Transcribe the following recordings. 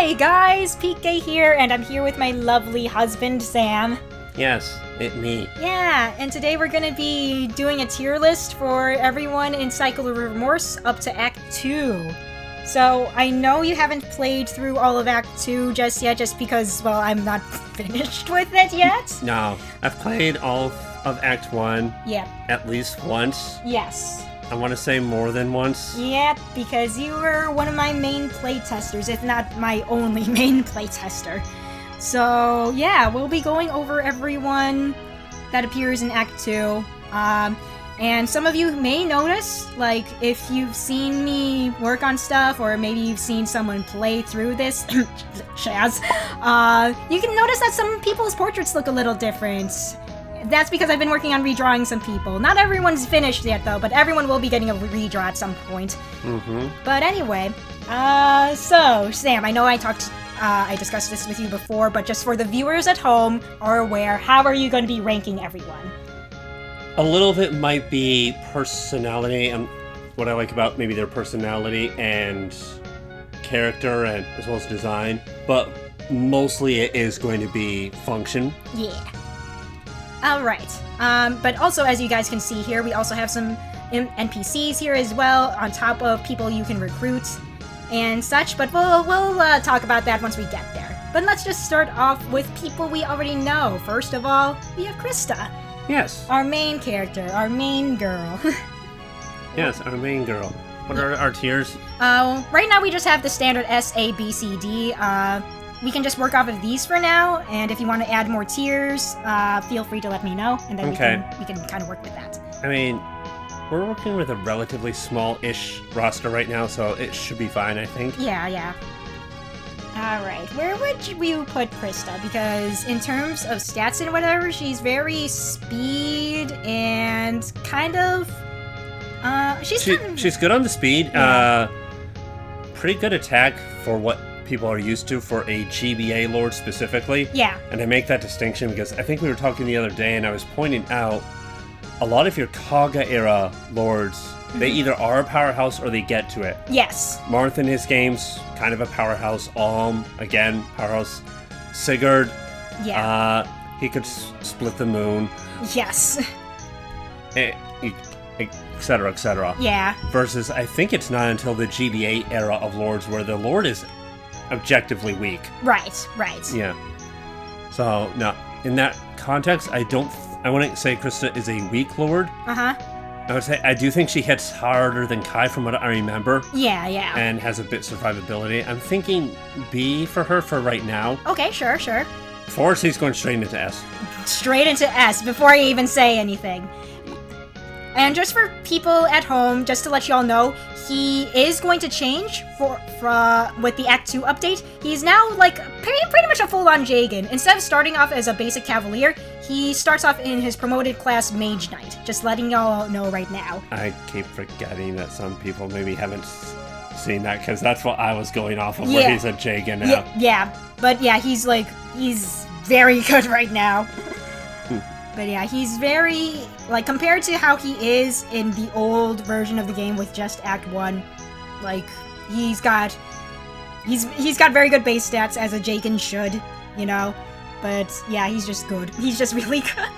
Hi guys, PK here, and I'm here with my lovely husband, Sam. Yes, it me. Yeah, and today we're gonna be doing a tier list for everyone in Cycle of Remorse up to Act 2. So, I know you haven't played through all of Act 2 just yet, just because, well, I'm not finished with it yet. No, I've played all of Act 1 Yep. at least once. Yes. I want to say more than once. Yep, because you were one of my main playtesters, if not my only main playtester. So, yeah, we'll be going over everyone that appears in Act 2. And some of you may notice, like, if you've seen me work on stuff, or maybe you've seen someone play through this, Shaz, you can notice that some people's portraits look a little different. That's because I've been working on redrawing some people. Not everyone's finished yet, though, but everyone will be getting a redraw at some point. Mm-hmm. But anyway, so, Sam, I know I discussed this with you before, but just for the viewers at home are aware, how are you going to be ranking everyone? A little of it might be personality and what I like about maybe their personality and character, and as well as design, but mostly it is going to be function. Yeah. Alright, but also as you guys can see here, we also have some NPCs here as well, on top of people you can recruit and such, but we'll talk about that once we get there. But let's just start off with people we already know. First of all, we have Krista. Yes. Our main character, our main girl. Yes, our main girl. What are our tiers? Right now we just have the standard S, A, B, C, D. We can just work off of these for now, and if you want to add more tiers, feel free to let me know, and then we can kind of work with that. I mean, we're working with a relatively small-ish roster right now, so it should be fine, I think. Yeah. Alright, where would you put Krista? Because in terms of stats and whatever, she's very speed and kind of... She's good on the speed. Yeah. Pretty good attack for what people are used to for a GBA lord specifically. Yeah. And I make that distinction because I think we were talking the other day and I was pointing out a lot of your Kaga era lords, they either are a powerhouse or they get to it. Yes. Marth in his games, kind of a powerhouse. Again, powerhouse. Sigurd, he could split the moon. Yes. Etc., etc. Yeah. Versus, I think it's not until the GBA era of lords where the lord is objectively weak. Right. Yeah. So, no, in that context, I wouldn't say Krista is a weak lord. Uh-huh. I would say I do think she hits harder than Kai from what I remember. Yeah. And has a bit survivability. I'm thinking B for her for right now. Okay, sure. Force, he's going straight into S. Straight into S before I even say anything. And just for people at home, just to let y'all know, he is going to change with the Act 2 update. He's now, like, pretty much a full-on Jagan. Instead of starting off as a basic Cavalier, he starts off in his promoted class Mage Knight. Just letting y'all know right now. I keep forgetting that some people maybe haven't seen that, because that's what I was going off of, where he's a Jagan now. Yeah. But yeah, he's very good right now. But yeah, he's very, like, compared to how he is in the old version of the game with just Act 1, like, he's got very good base stats, as a Jagan should, you know? But yeah, he's just good. He's just really good.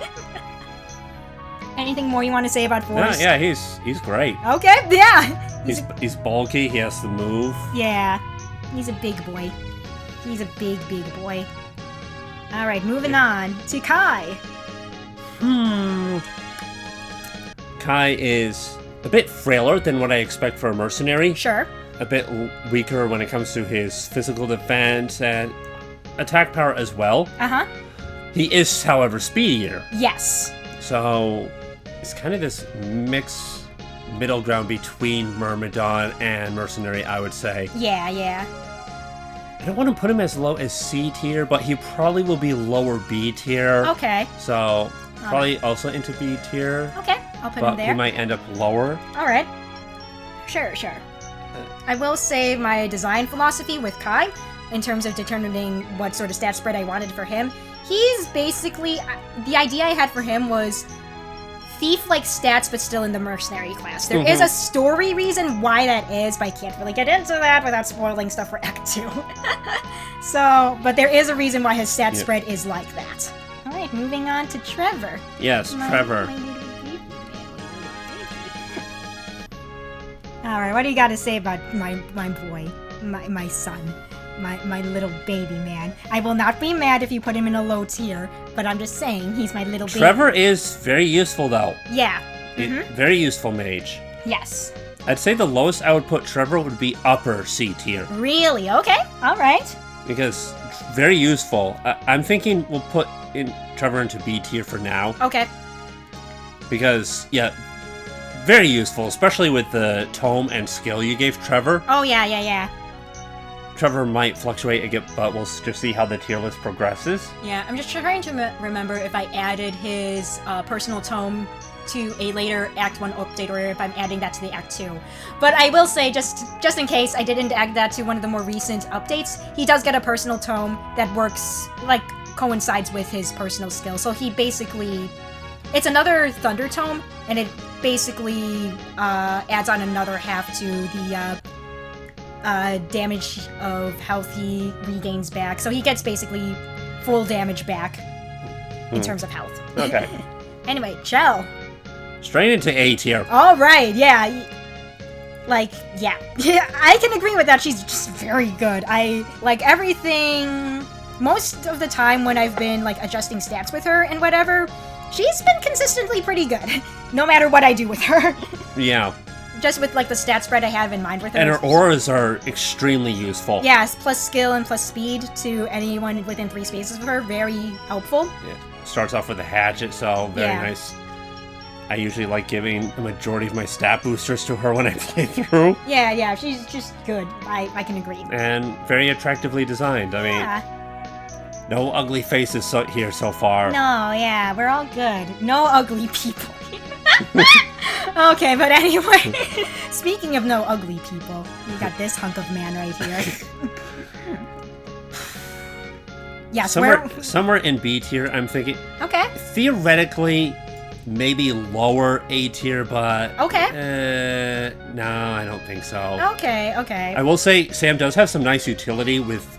Anything more you want to say about Forrest? Yeah, he's great. Okay, yeah! He's bulky, he has the move. Yeah, he's a big boy. He's a big boy. Alright, moving on to Kai. Kai is a bit frailer than what I expect for a mercenary. Sure. A bit weaker when it comes to his physical defense and attack power as well. Uh-huh. He is, however, speedier. Yes. So, it's kind of this mixed middle ground between Myrmidon and mercenary, I would say. Yeah. I don't want to put him as low as C tier, but he probably will be lower B tier. Okay. So, probably also into B tier. Okay, I'll put him there. But he might end up lower. Alright. Sure. I will say my design philosophy with Kai, in terms of determining what sort of stat spread I wanted for him, he's basically... The idea I had for him was thief-like stats, but still in the mercenary class. There is a story reason why that is, but I can't really get into that without spoiling stuff for Act 2. So, but there is a reason why his stat spread is like that. Alright, moving on to Trevor. Yes, Trevor. Alright, what do you got to say about my boy, my son, my little baby man? I will not be mad if you put him in a low tier, but I'm just saying he's my little baby. Trevor is very useful, though. Yeah. Very useful mage. Yes. I'd say the lowest I would put Trevor would be upper C tier. Really? Okay. Alright. Because very useful. I'm thinking we'll put Trevor into B tier for now. Okay. Because, yeah, very useful, especially with the tome and skill you gave Trevor. Oh, yeah. Trevor might fluctuate again, but we'll just see how the tier list progresses. Yeah, I'm just trying to remember if I added his personal tome to a later Act 1 update, or if I'm adding that to the Act 2. But I will say, just in case I didn't add that to one of the more recent updates, he does get a personal tome that works, like, coincides with his personal skill. So he basically... It's another Thunder Tome, and it basically adds on another half to the damage of health he regains back. So he gets basically full damage back in terms of health. Okay. Anyway, Chell. Straight into A tier. All right, yeah. Like, yeah. I can agree with that. She's just very good. I like everything. Most of the time when I've been, like, adjusting stats with her and whatever, she's been consistently pretty good, no matter what I do with her. Yeah. Just with, like, the stat spread I have in mind with her. And her auras are extremely useful. Yes, plus skill and plus speed to anyone within 3 spaces of her. Very helpful. Yeah. Starts off with a hatchet, so very nice. I usually like giving the majority of my stat boosters to her when I play through. Yeah, she's just good. I can agree. And very attractively designed. I mean, no ugly faces here so far. No, yeah, we're all good. No ugly people. Okay, but anyway, speaking of no ugly people, we got this hunk of man right here. Yes, somewhere in B tier, I'm thinking. Okay. Theoretically, maybe lower A tier, but okay. No, I don't think so. Okay. I will say Sam does have some nice utility with,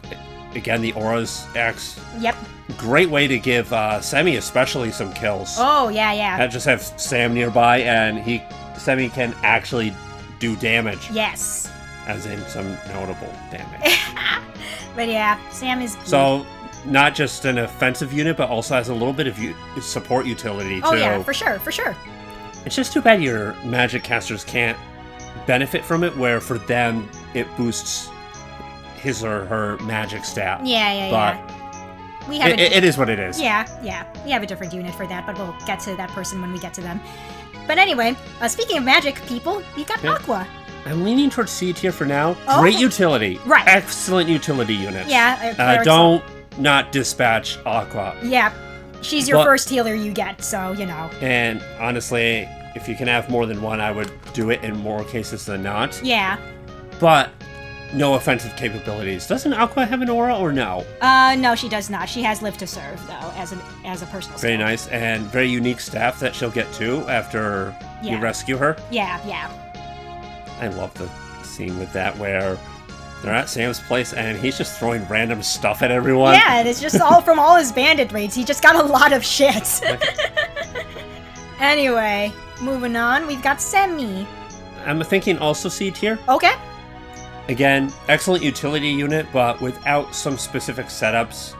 again, the Aura's Axe. Yep. Great way to give Semi especially some kills. Oh, yeah. Just have Sam nearby, and Semi can actually do damage. Yes. As in some notable damage. But yeah, Sam is good. So, not just an offensive unit, but also has a little bit of support utility, too. Oh yeah, for sure. It's just too bad your magic casters can't benefit from it, where for them, it boosts his or her magic stat. Yeah. We have it is what it is. Yeah. We have a different unit for that, but we'll get to that person when we get to them. But anyway, speaking of magic people, we got Aqua. I'm leaning towards C tier for now. Oh, Great utility. Right. Excellent utility units. Yeah. Don't not dispatch Aqua. Yeah. She's your first healer you get, so, you know. And honestly, if you can have more than one, I would do it in more cases than not. Yeah. But no offensive capabilities. Doesn't Aqua have an aura or no? No, she does not. She has Live to Serve, though, as a personal Very skill. nice, and very unique staff that she'll get too after you rescue her. Yeah. I love the scene with that where they're at Sam's place and he's just throwing random stuff at everyone. Yeah, and it's just all from all his bandit raids. He just got a lot of shit. Anyway, moving on, we've got Semi. I'm thinking also C tier. Okay. Again, excellent utility unit, but without some specific setups,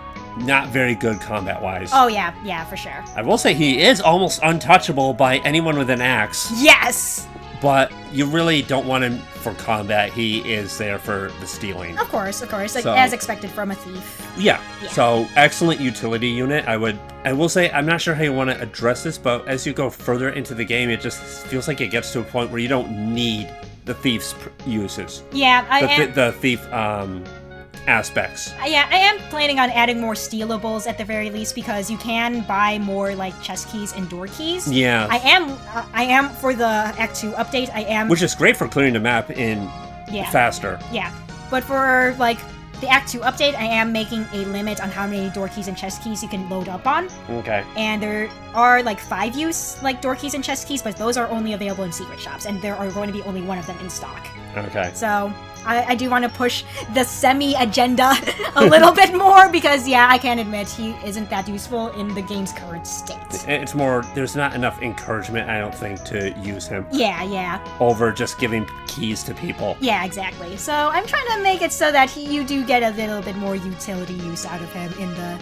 not very good combat-wise. Oh, yeah, for sure. I will say he is almost untouchable by anyone with an axe. Yes! But you really don't want him for combat. He is there for the stealing. Of course, like, as expected from a thief. Yeah. So, excellent utility unit. I will say, I'm not sure how you want to address this, but as you go further into the game, it just feels like it gets to a point where you don't need the thief's uses. Yeah, the thief aspects. Yeah, I am planning on adding more stealables at the very least, because you can buy more, like, chest keys and door keys. Yeah. I am for the Act 2 update, Which is great for clearing the map faster. Yeah. But for, like, the Act 2 update, I am making a limit on how many door keys and chest keys you can load up on. Okay. And there are like 5 use like door keys and chest keys, but those are only available in secret shops, and there are going to be only 1 of them in stock. Okay. So I do want to push the semi-agenda a little bit more because, yeah, I can admit he isn't that useful in the game's current state. It's more, there's not enough encouragement, I don't think, to use him. Yeah. Over just giving keys to people. Yeah, exactly. So I'm trying to make it so that you do get a little bit more utility use out of him in the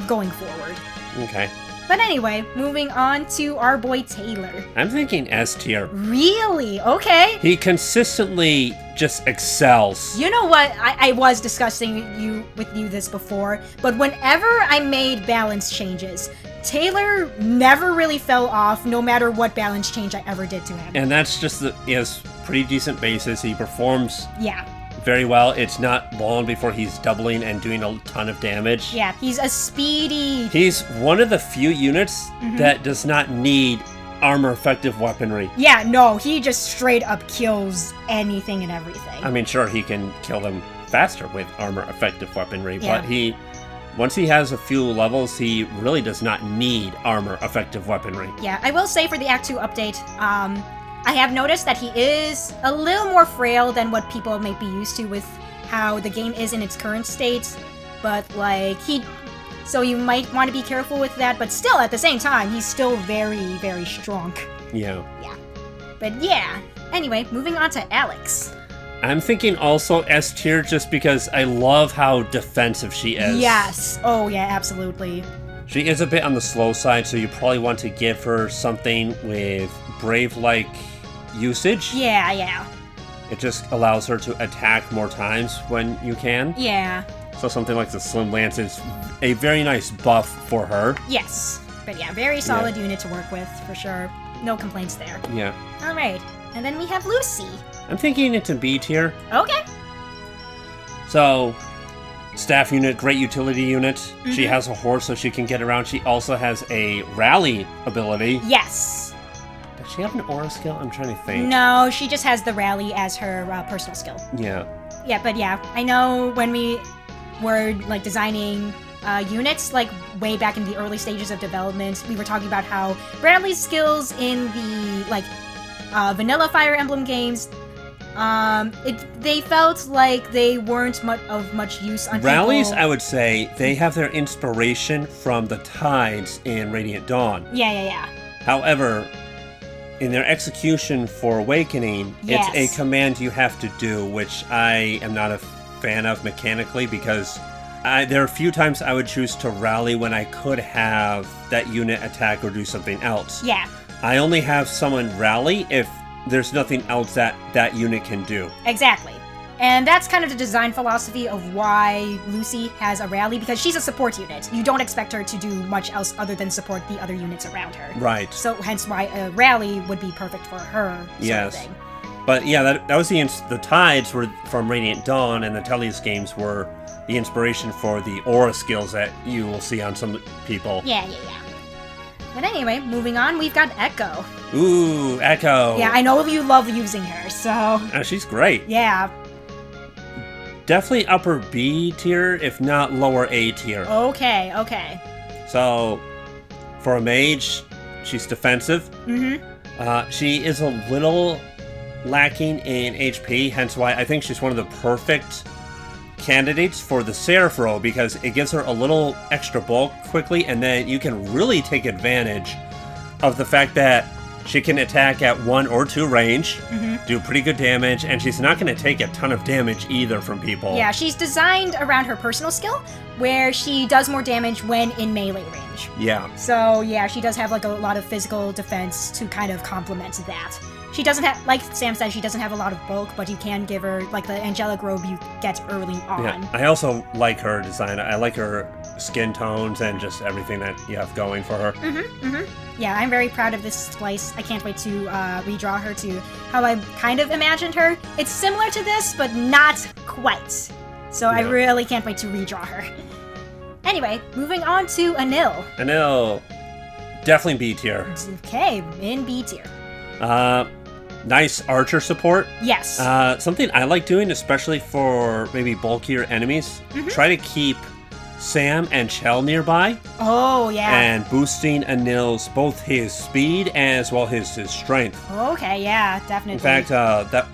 going forward. Okay. But anyway, moving on to our boy Taylor. I'm thinking S tier. Really? Okay. He consistently just excels. You know what? I was discussing with you this before, but whenever I made balance changes, Taylor never really fell off, no matter what balance change I ever did to him. And that's just he has pretty decent bases. He performs very well. It's not long before he's doubling and doing a ton of damage. Yeah, he's a speedy. He's one of the few units that does not need armor effective weaponry. Yeah, no, he just straight up kills anything and everything. I mean, sure, he can kill them faster with armor effective weaponry, Yeah. but once he has a few levels, he really does not need armor effective weaponry. Yeah, I will say for the Act 2 update, I have noticed that he is a little more frail than what people may be used to with how the game is in its current state, but like so you might want to be careful with that, but still at the same time, he's still very, very strong. Yeah. But yeah, anyway, moving on to Alex. I'm thinking also S tier just because I love how defensive she is. Yes. Oh yeah, absolutely. She is a bit on the slow side, so you probably want to give her something with Brave-like usage. Yeah. It just allows her to attack more times when you can. Yeah. So something like the Slim Lance is a very nice buff for her. Yes. But yeah, very solid unit to work with, for sure. No complaints there. Yeah. Alright. And then we have Lucy. I'm thinking it's a B tier. Okay. So, staff unit, great utility unit. She has a horse so she can get around. She also has a rally ability. Yes. Does she have an aura skill? I'm trying to think. No, she just has the rally as her personal skill. Yeah. Yeah, but yeah, I know when we were like designing units, like way back in the early stages of development, we were talking about how Bradley's skills in the like vanilla Fire Emblem games, they felt like they weren't of much use on Rallies, people. I would say, they have their inspiration from the tides in Radiant Dawn. Yeah. However, in their execution for Awakening, Yes. it's a command you have to do, which I am not a fan of mechanically because there are a few times I would choose to rally when I could have that unit attack or do something else. Yeah. I only have someone rally if there's nothing else that unit can do. Exactly. And that's kind of the design philosophy of why Lucy has a rally, because she's a support unit. You don't expect her to do much else other than support the other units around her. Right. So hence why a rally would be perfect for her sort of thing. But yeah, that was the tides were from Radiant Dawn, and the Tellys games were the inspiration for the aura skills that you will see on some people. Yeah. But anyway, moving on, we've got Echo. Ooh, Echo. Yeah, I know you love using her, so... Oh, she's great. Yeah. Definitely upper B tier, if not lower A tier. Okay. So, for a mage, she's defensive. She is a little lacking in HP, hence why I think she's one of the perfect candidates for the Seraph row, because it gives her a little extra bulk quickly, and then you can really take advantage of the fact that she can attack at 1 or 2 range, do pretty good damage, and she's not going to take a ton of damage either from people. Yeah, she's designed around her personal skill, where she does more damage when in melee range. Yeah. So yeah, she does have like a lot of physical defense to kind of complement that. She doesn't have, like Sam said, she doesn't have a lot of bulk, but you can give her like the angelic robe you get early on. Yeah, I also like her design. I like her skin tones and just everything that you have going for her. Yeah, I'm very proud of this splice. I can't wait to redraw her to how I kind of imagined her. It's similar to this, but not quite. So I really can't wait to redraw her. Anyway, moving on to Anil. Anil, definitely B tier. Okay, in B tier. nice archer support. Yes. Something I like doing, especially for maybe bulkier enemies, try to keep Sam and Chell nearby. Oh, yeah. And boosting Anil's both his speed as well as his strength. Okay, yeah, definitely. In fact, that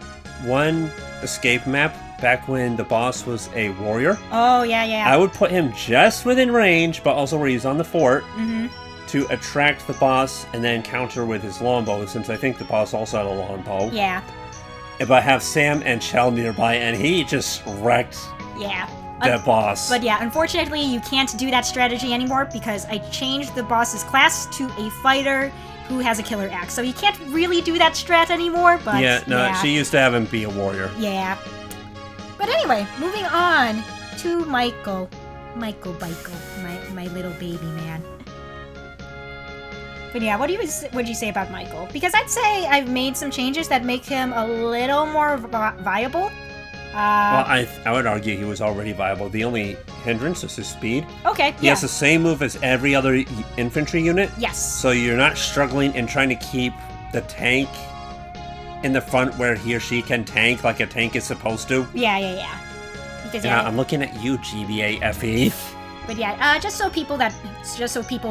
one escape map back when the boss was a warrior. Oh, yeah. I would put him just within range, but also where he's on the fort, Mm-hmm. to attract the boss and then counter with his longbow, since I think the boss also had a longbow. Yeah. But have Sam and Chell nearby, and he just wrecked the boss. But yeah, unfortunately, you can't do that strategy anymore because I changed the boss's class to a fighter who has a killer axe. So you can't really do that strat anymore, but she used to have him be a warrior. Yeah. But anyway, moving on to Michael. Michael, my little baby man. But yeah, what'd you say about Michael? Because I'd say I've made some changes that make him a little more viable. Well, I would argue he was already viable. The only hindrance is his speed. Okay, He has the same move as every other infantry unit. Yes. So you're not struggling in trying to keep the tank in the front where he or she can tank like a tank is supposed to. Yeah. Because I'm looking at you, GBA FE. But yeah, just so people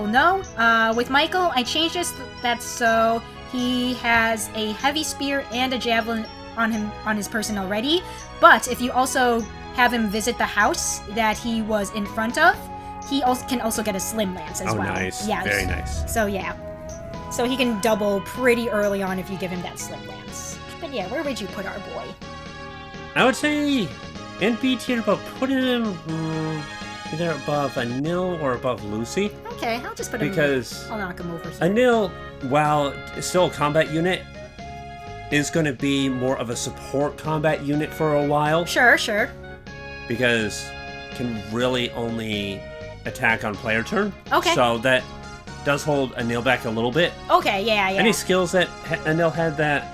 know, with Michael, I changed that so he has a heavy spear and a javelin on his person already. But if you also have him visit the house that he was in front of, he can also get a slim lance as well. Oh, nice. Yes. Very nice. So yeah, so he can double pretty early on if you give him that slim lance. But yeah, where would you put our boy? I would say in B tier, but put him either above Anil or above Lucy. Okay, I'll just put him. Because I'll knock him over here. Anil, while still a combat unit, is going to be more of a support combat unit for a while. Sure. Because can really only attack on player turn. Okay. So that does hold Anil back a little bit. Okay, yeah. Any skills that Anil had that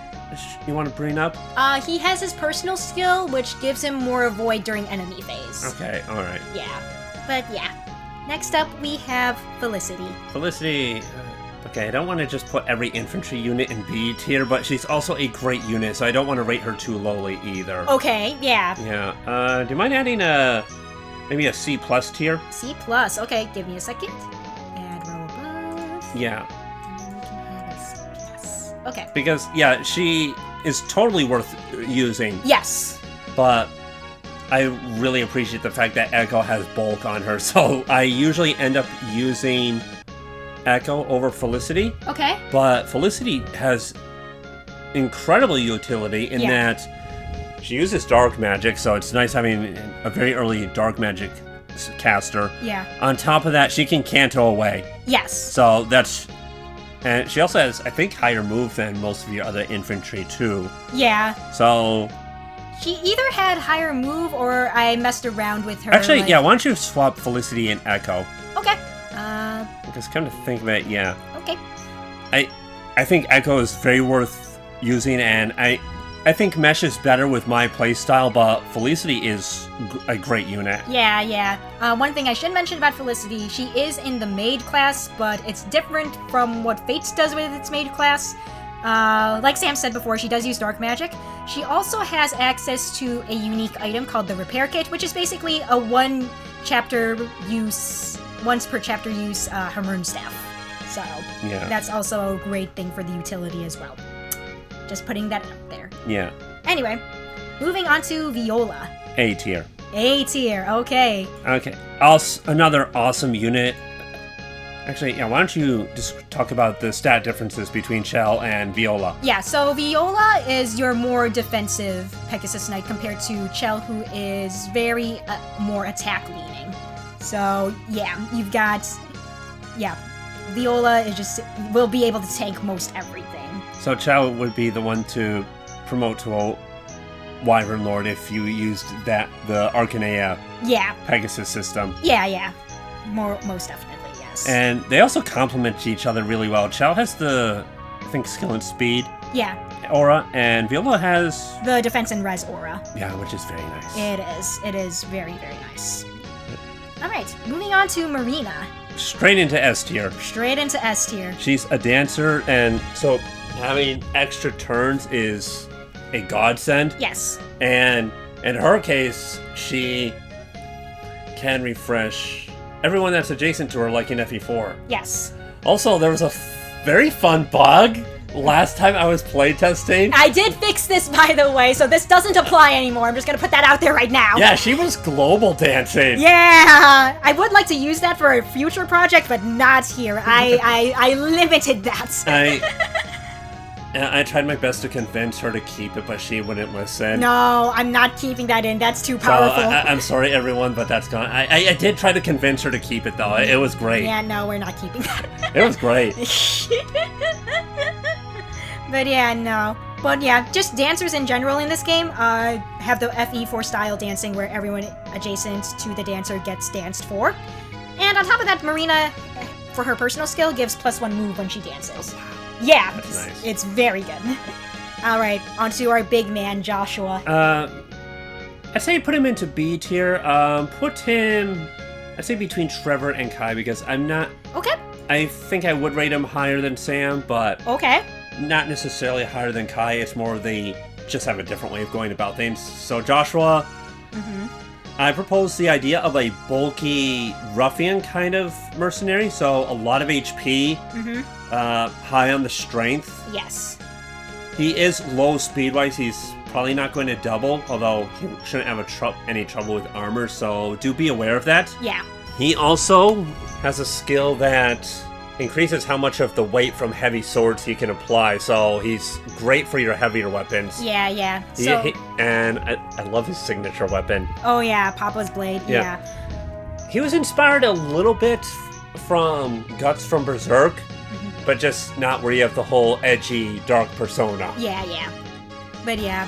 you want to bring up? He has his personal skill, which gives him more avoid during enemy phase. Okay, alright. Yeah. But yeah. Next up, we have Felicity. Felicity... Okay, I don't want to just put every infantry unit in B tier, but she's also a great unit, so I don't want to rate her too lowly either. Okay, yeah. Yeah, do you mind adding maybe a C+ tier? C+, okay, give me a second. Add row above. Yeah. And then we can add a C+. Okay. Because, yeah, she is totally worth using. Yes. But I really appreciate the fact that Echo has bulk on her, so I usually end up using Echo over Felicity. Okay. But Felicity has incredible utility in that she uses dark magic, so it's nice having a very early dark magic caster. Yeah. On top of that, she can canto away. Yes. So that's... And she also has, I think, higher move than most of your other infantry, too. Yeah. So... She either had higher move or I messed around with her. Actually, yeah, why don't you swap Felicity and Echo? Okay. Because come to think of it, yeah. Okay. I think Echo is very worth using, and I think Mesh is better with my playstyle, but Felicity is a great unit. Yeah. One thing I should mention about Felicity, she is in the maid class, but it's different from what Fates does with its maid class. Like Sam said before, she does use dark magic. She also has access to a unique item called the Repair Kit, which is basically a once per chapter use Hamurn staff. So yeah, that's also a great thing for the utility as well. Just putting that out there. Yeah. Anyway, moving on to Viola. A tier. A tier, okay. Okay. Also, another awesome unit. Actually, yeah, why don't you just talk about the stat differences between Chell and Viola? Yeah, so Viola is your more defensive Pegasus Knight compared to Chell, who is very more attack leaning. So, yeah, you've got... Yeah, Viola will be able to tank most everything. So Chell would be the one to promote to a Wyvern Lord if you used the Arcanea Pegasus system. Yeah. Most definitely. And they also complement each other really well. Chell has the, I think, skill and speed aura, and Viola has... the defense and res aura. Yeah, which is very nice. It is. It is very, very nice. Alright, moving on to Marina. Straight into S tier. Straight into S tier. She's a dancer, and so having extra turns is a godsend. Yes. And in her case, she can refresh everyone that's adjacent to her, like in FE4. Yes. Also, there was a very fun bug last time I was playtesting. I did fix this, by the way, so this doesn't apply anymore. I'm just gonna put that out there right now. Yeah, she was global dancing. Yeah, I would like to use that for a future project, but not here. I limited that. I tried my best to convince her to keep it, but she wouldn't listen. No, I'm not keeping that in. That's too powerful. So I'm sorry, everyone, but that's gone. I did try to convince her to keep it, though. It was great. Yeah, no, we're not keeping that. It was great. But yeah, no. But yeah, just dancers in general in this game have the FE4 style dancing where everyone adjacent to the dancer gets danced for. And on top of that, Marina, for her personal skill, gives +1 move when she dances. Yeah, that's nice. It's very good. Alright, on to our big man, Joshua. I'd say put him into B tier. Put him, I'd say between Trevor and Kai, because I'm not... Okay. I think I would rate him higher than Sam, but... Okay. Not necessarily higher than Kai. It's more they just have a different way of going about things. So Joshua, I proposed the idea of a bulky ruffian kind of mercenary. So a lot of HP, high on the strength. Yes. He is low speed-wise. He's probably not going to double, although he shouldn't have any trouble with armor. So do be aware of that. Yeah. He also has a skill that increases how much of the weight from heavy swords he can apply, so he's great for your heavier weapons. Yeah, yeah. And I love his signature weapon. Oh yeah, Papa's Blade, yeah. He was inspired a little bit from Guts from Berserk, but just not where you have the whole edgy, dark persona. Yeah, yeah. But yeah,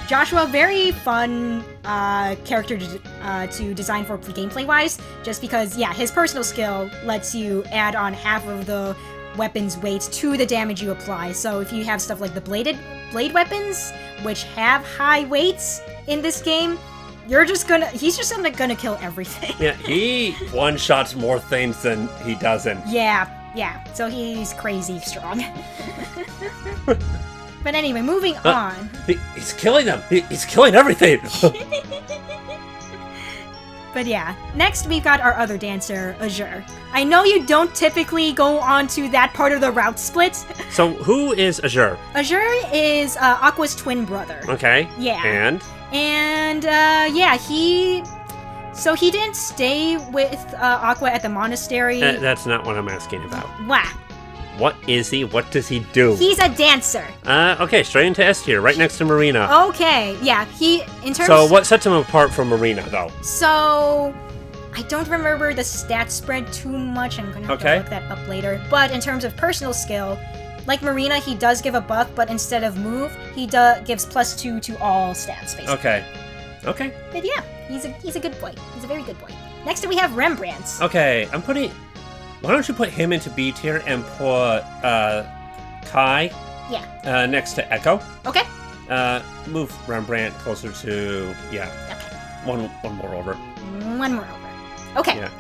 Joshua, very fun character to design for gameplay-wise, just because, yeah, his personal skill lets you add on half of the weapon's weight to the damage you apply. So if you have stuff like the blade weapons, which have high weights in this game, he's just gonna kill everything. Yeah, he one-shots more things than he doesn't. Yeah, so he's crazy strong. But anyway, moving on. He's killing them. He's killing everything. But yeah, next we've got our other dancer, Azure. I know you don't typically go on to that part of the route split. So who is Azure? Azure is Aqua's twin brother. Okay. Yeah. And yeah, he didn't stay with Aqua at the monastery. That's not what I'm asking about. Wow. What is he? What does he do? He's a dancer. Okay, straight into S tier, right next to Marina. Okay, yeah, So what sets him apart from Marina, though? So, I don't remember the stat spread too much. I'm gonna have to look that up later. But in terms of personal skill, like Marina, he does give a buff, but instead of move, he gives +2 to all stats, basically. Okay. But yeah, he's a good boy. He's a very good boy. Next we have Rembrandt. Okay, why don't you put him into B tier and put Kai next to Echo? Okay. Move Rembrandt closer to, Okay. one more over. One more over. Okay. Yeah.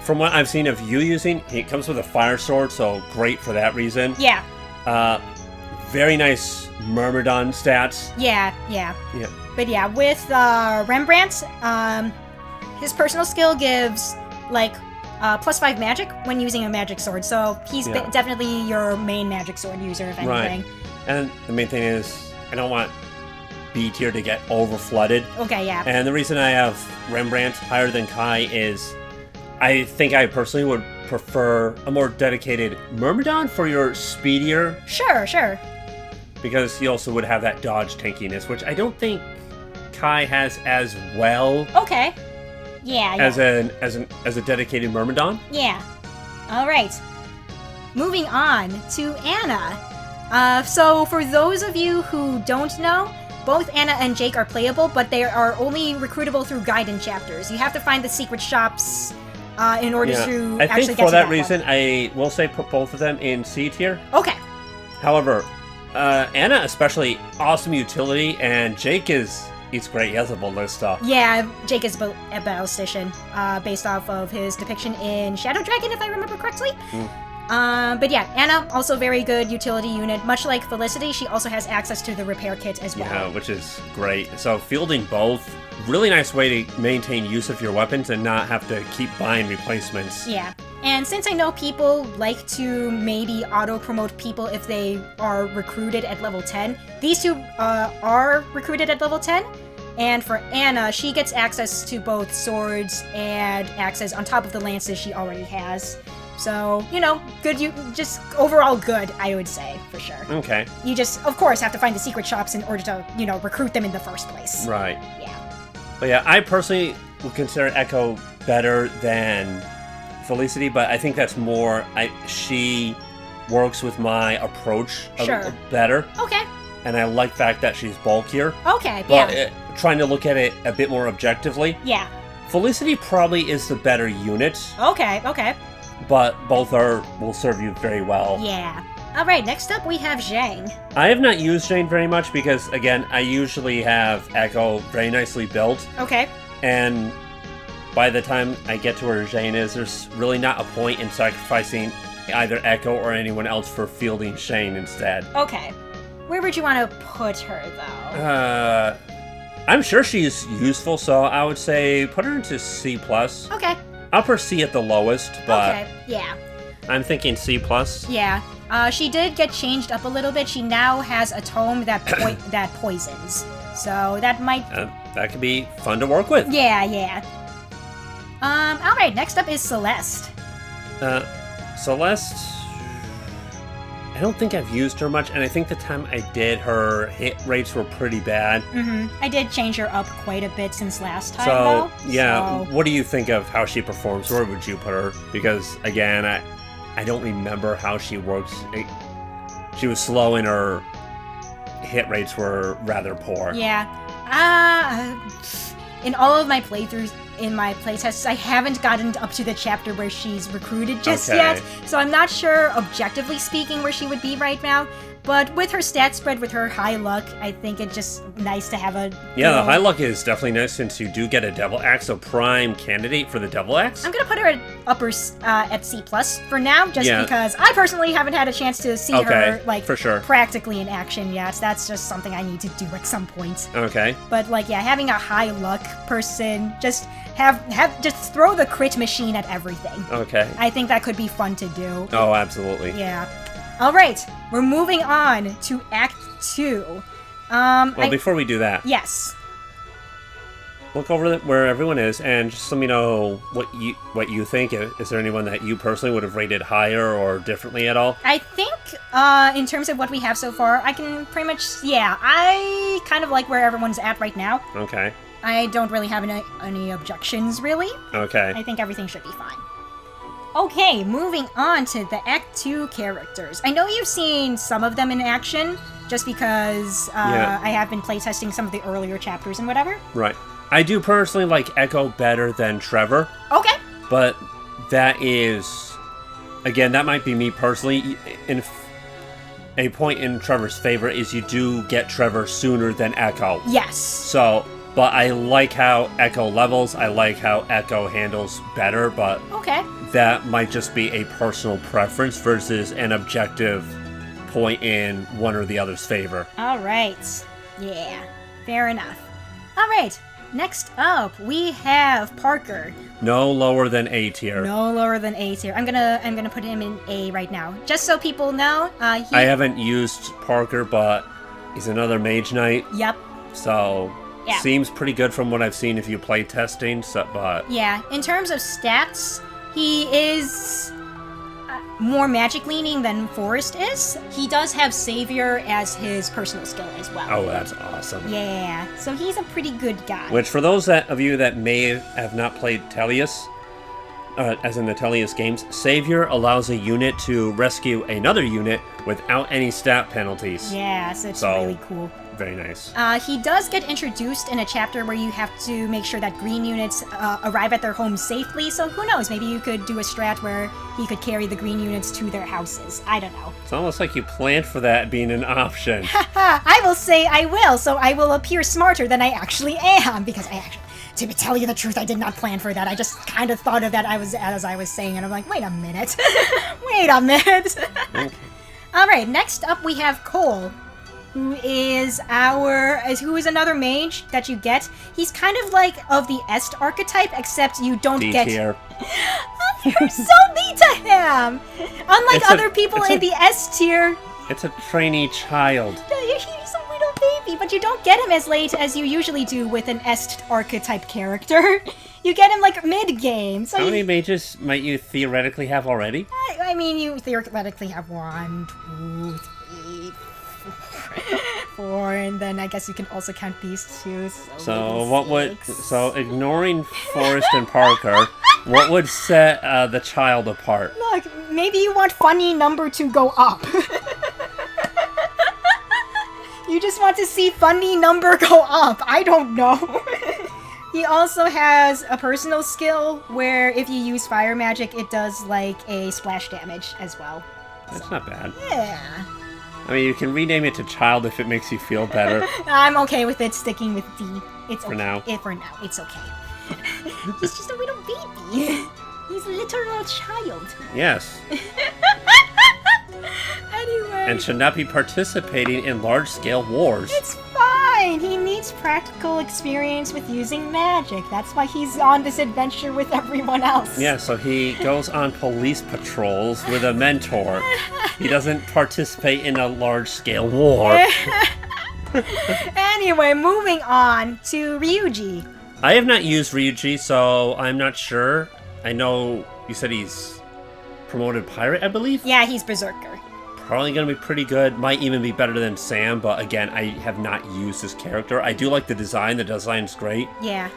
From what I've seen of you using, he comes with a fire sword, so great for that reason. Yeah. Very nice Myrmidon stats. Yeah. But yeah, with Rembrandt, his personal skill gives, like, +5 magic when using a magic sword, so he's definitely your main magic sword user, if anything. Right. And the main thing is, I don't want B tier to get over-flooded. Okay, yeah. And the reason I have Rembrandt higher than Kai is I think I personally would prefer a more dedicated Myrmidon for your speedier. Sure. Because he also would have that dodge tankiness, which I don't think Kai has as well. Okay. Yeah. As a dedicated Myrmidon. Yeah. All right. Moving on to Anna. So for those of you who don't know, both Anna and Jake are playable, but they are only recruitable through guidance chapters. You have to find the secret shops in order to actually get to that. I think for that reason, I will say put both of them in C tier. Okay. However, Anna especially awesome utility, and Jake he's great. He has a ballista. Yeah, Jake is a ballistician, based off of his depiction in Shadow Dragon, if I remember correctly. But yeah, Anna, also very good utility unit. Much like Felicity, she also has access to the repair kit as well. Yeah, which is great. So fielding both, really nice way to maintain use of your weapons and not have to keep buying replacements. Yeah. And since I know people like to maybe auto-promote people if they are recruited at level 10, these two are recruited at level 10. And for Anna, she gets access to both swords and axes on top of the lances she already has. So, you know, good, just overall good, I would say, for sure. Okay. You just, of course, have to find the secret shops in order to, you know, recruit them in the first place. Right. Yeah. But yeah, I personally would consider Echo better than Felicity, but I think that's more, she works with my approach better. Okay. And I like the fact that she's bulkier. Okay, but yeah. Trying to look at it a bit more objectively. Yeah. Felicity probably is the better unit. Okay. But both will serve you very well. Yeah. Alright, next up we have Zhang. I have not used Jane very much because, again, I usually have Echo very nicely built. Okay. And by the time I get to where Jane is, there's really not a point in sacrificing either Echo or anyone else for fielding Shane instead. Okay. Where would you want to put her, though? I'm sure she's useful, so I would say put her into C+. Okay. I'll put C at the lowest, but okay, yeah. I'm thinking C+. Yeah. She did get changed up a little bit. She now has a tome that that poisons. So that might... that could be fun to work with. Yeah. Alright, next up is Celeste. Celeste... I don't think I've used her much, and I think the time I did, her hit rates were pretty bad. Mm-hmm. I did change her up quite a bit since last time, though. So... What do you think of how she performs? Where would you put her? Because, again, I don't remember how she works. She was slow and her hit rates were rather poor. Yeah. In all of my playthroughs, in my playtests, I haven't gotten up to the chapter where she's recruited just yet, so I'm not sure, objectively speaking, where she would be right now. But with her stat spread, with her high luck, I think it's just nice to have a... Yeah, the high luck is definitely nice since you do get a Devil Axe, so prime candidate for the Devil Axe. I'm gonna put her at C+ for now, just because I personally haven't had a chance to see her, like, for sure. practically in action yet. That's just something I need to do at some point. Okay. But, like, yeah, having a high luck person, just just throw the crit machine at everything. Okay. I think that could be fun to do. Oh, absolutely. Yeah. All right, we're moving on to Act 2. Before we do that, yes. Look over where everyone is, and just let me know what you think. Is there anyone that you personally would have rated higher or differently at all? I think, in terms of what we have so far, I can pretty much, I kind of like where everyone's at right now. Okay. I don't really have any objections, really. Okay. I think everything should be fine. Okay, moving on to the Act 2 characters. I know you've seen some of them in action, just because I have been playtesting some of the earlier chapters and whatever. Right. I do personally like Echo better than Trevor. Okay. But that is... Again, that might be me personally. A point in Trevor's favor is you do get Trevor sooner than Echo. Yes. So... But I like how Echo levels, I like how Echo handles better, but okay. That might just be a personal preference versus an objective point in one or the other's favor. Alright. Yeah, fair enough. Alright, next up, we have Parker. No lower than A tier. No lower than A tier. I'm gonna put him in A right now. Just so people know, I haven't used Parker, but he's another Mage Knight. Yep. So... Yeah. Seems pretty good from what I've seen if you play testing, but... Yeah, in terms of stats, he is more magic leaning than Forrest is. He does have Savior as his personal skill as well. Oh, that's awesome. Yeah, so he's a pretty good guy. Which, for those of you that may have not played Tierlist, as in the Tierlist games, Savior allows a unit to rescue another unit without any stat penalties. Yeah, so it's really cool. Very nice. He does get introduced in a chapter where you have to make sure that green units arrive at their homes safely, so who knows, maybe you could do a strat where he could carry the green units to their houses. I don't know. It's almost like you planned for that being an option. Haha, I will say I will, so I will appear smarter than I actually am, because I actually... To tell you the truth, I did not plan for that. I just kind of thought of that as I was saying, and I'm like, wait a minute. Wait a minute. Okay. Alright, next up we have Cole, who is another mage that you get. He's kind of like of the Est archetype, except you don't get... D-tier. You're so mean to him! Unlike other people in the S tier... It's a trainee child. He's a little baby, but you don't get him as late as you usually do with an Est archetype character. You get him like mid-game. So How many mages might you theoretically have already? I mean, you theoretically have 1, 2, 3, 4, and then I guess you can also count these two. So what would... So ignoring Forrest and Parker, what would set the child apart? Look, maybe you want funny number to go up. You just want to see funny number go up. I don't know. He also has a personal skill where if you use fire magic, it does like a splash damage as well. That's not bad. Yeah. I mean, you can rename it to child if it makes you feel better. I'm okay with it sticking with D. It's For okay. now. For now, it's okay. He's just a little baby. He's a literal child. Yes. Anyway. And should not be participating in large-scale wars. It's fine. He needs practical experience with using magic. That's why he's on this adventure with everyone else. Yeah, so he goes on police patrols with a mentor. He doesn't participate in a large-scale war. Anyway, moving on to Ryuji. I have not used Ryuji, so I'm not sure. I know you said he's promoted pirate, I believe? Yeah, he's Berserker. Probably going to be pretty good. Might even be better than Sam, but again, I have not used this character. I do like the design. The design's great. Yeah.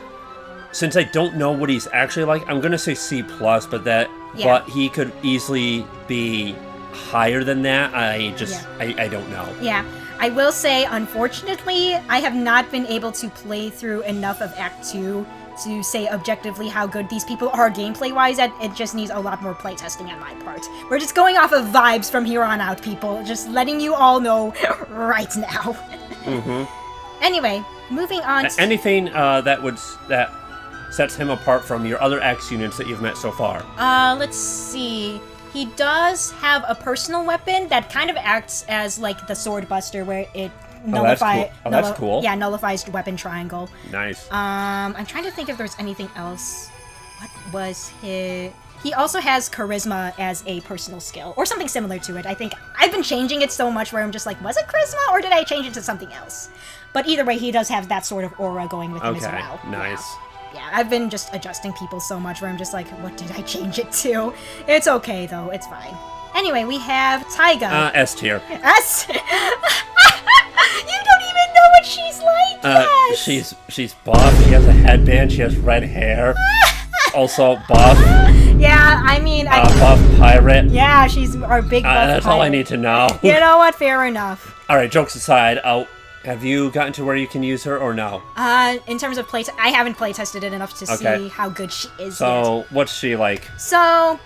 Since I don't know what he's actually like, I'm going to say C+, but he could easily be higher than that. I don't know. Yeah. I will say, unfortunately, I have not been able to play through enough of Act 2 to say objectively how good these people are gameplay-wise. It just needs a lot more playtesting on my part. We're just going off of vibes from here on out, people. Just letting you all know right now. Mm-hmm. Anyway, moving on to... Anything that sets him apart from your other Axe units that you've met so far? Let's see... He does have a personal weapon that kind of acts as like the sword buster, where it nullifies. That's cool. Yeah, nullifies weapon triangle. Nice. I'm trying to think if there's anything else. What was his? He also has charisma as a personal skill, or something similar to it. I think I've been changing it so much where I'm just like, was it charisma, or did I change it to something else? But either way, he does have that sort of aura going with him as well. Nice. Yeah, I've been just adjusting people so much where I'm just like, what did I change it to? It's okay, though. It's fine. Anyway, we have Taiga. S tier. S? You don't even know what she's like yet! She's buff. She has a headband. She has red hair. Also buff. Yeah, I mean... buff pirate. Yeah, she's our big buff That's pirate. all I need to know. You know what? Fair enough. Alright, jokes aside, have you gotten to where you can use her or no? In terms of play, I haven't playtested it enough to see how good she is yet. What's she like? So,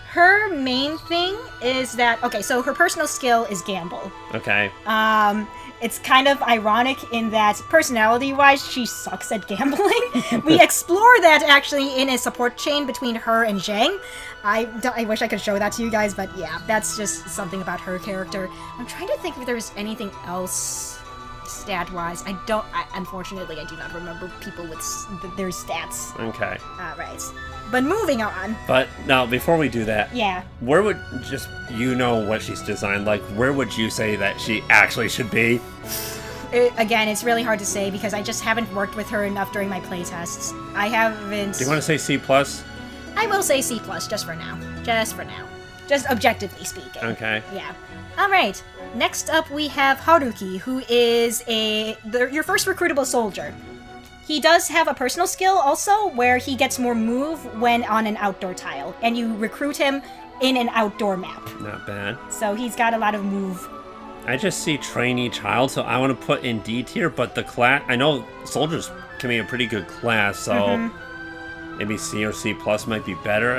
her main thing is that... Okay, so her personal skill is gamble. Okay. It's kind of ironic in that, personality-wise, she sucks at gambling. We explore that, actually, in a support chain between her and Zhang. I wish I could show that to you guys, but yeah, that's just something about her character. I'm trying to think if there's anything else... stat-wise. Unfortunately, I do not remember people with their stats. Okay. Alright. But moving on. But now, before we do that, yeah. Where would, you know what she's designed like, where would you say that she actually should be? Again, it's really hard to say because I just haven't worked with her enough during my playtests. I haven't... Do you want to say C+? I will say C+, just for now. Just for now. Just objectively speaking. Okay. Yeah. Alright. Next up, we have Haruki, who is your first recruitable soldier. He does have a personal skill also, where he gets more move when on an outdoor tile, and you recruit him in an outdoor map. Not bad. So he's got a lot of move. I just see trainee child, so I want to put in D tier, but the class... I know soldiers can be a pretty good class, so maybe C or C+ might be better.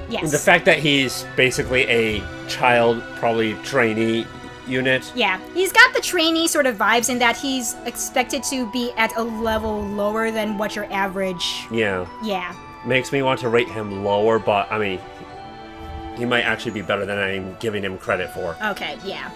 Yes. The fact that he's basically a child, probably trainee, unit. Yeah, he's got the trainee sort of vibes in that he's expected to be at a level lower than what your average... Yeah. Yeah. Makes me want to rate him lower, but, I mean, he might actually be better than I'm giving him credit for. Okay, yeah.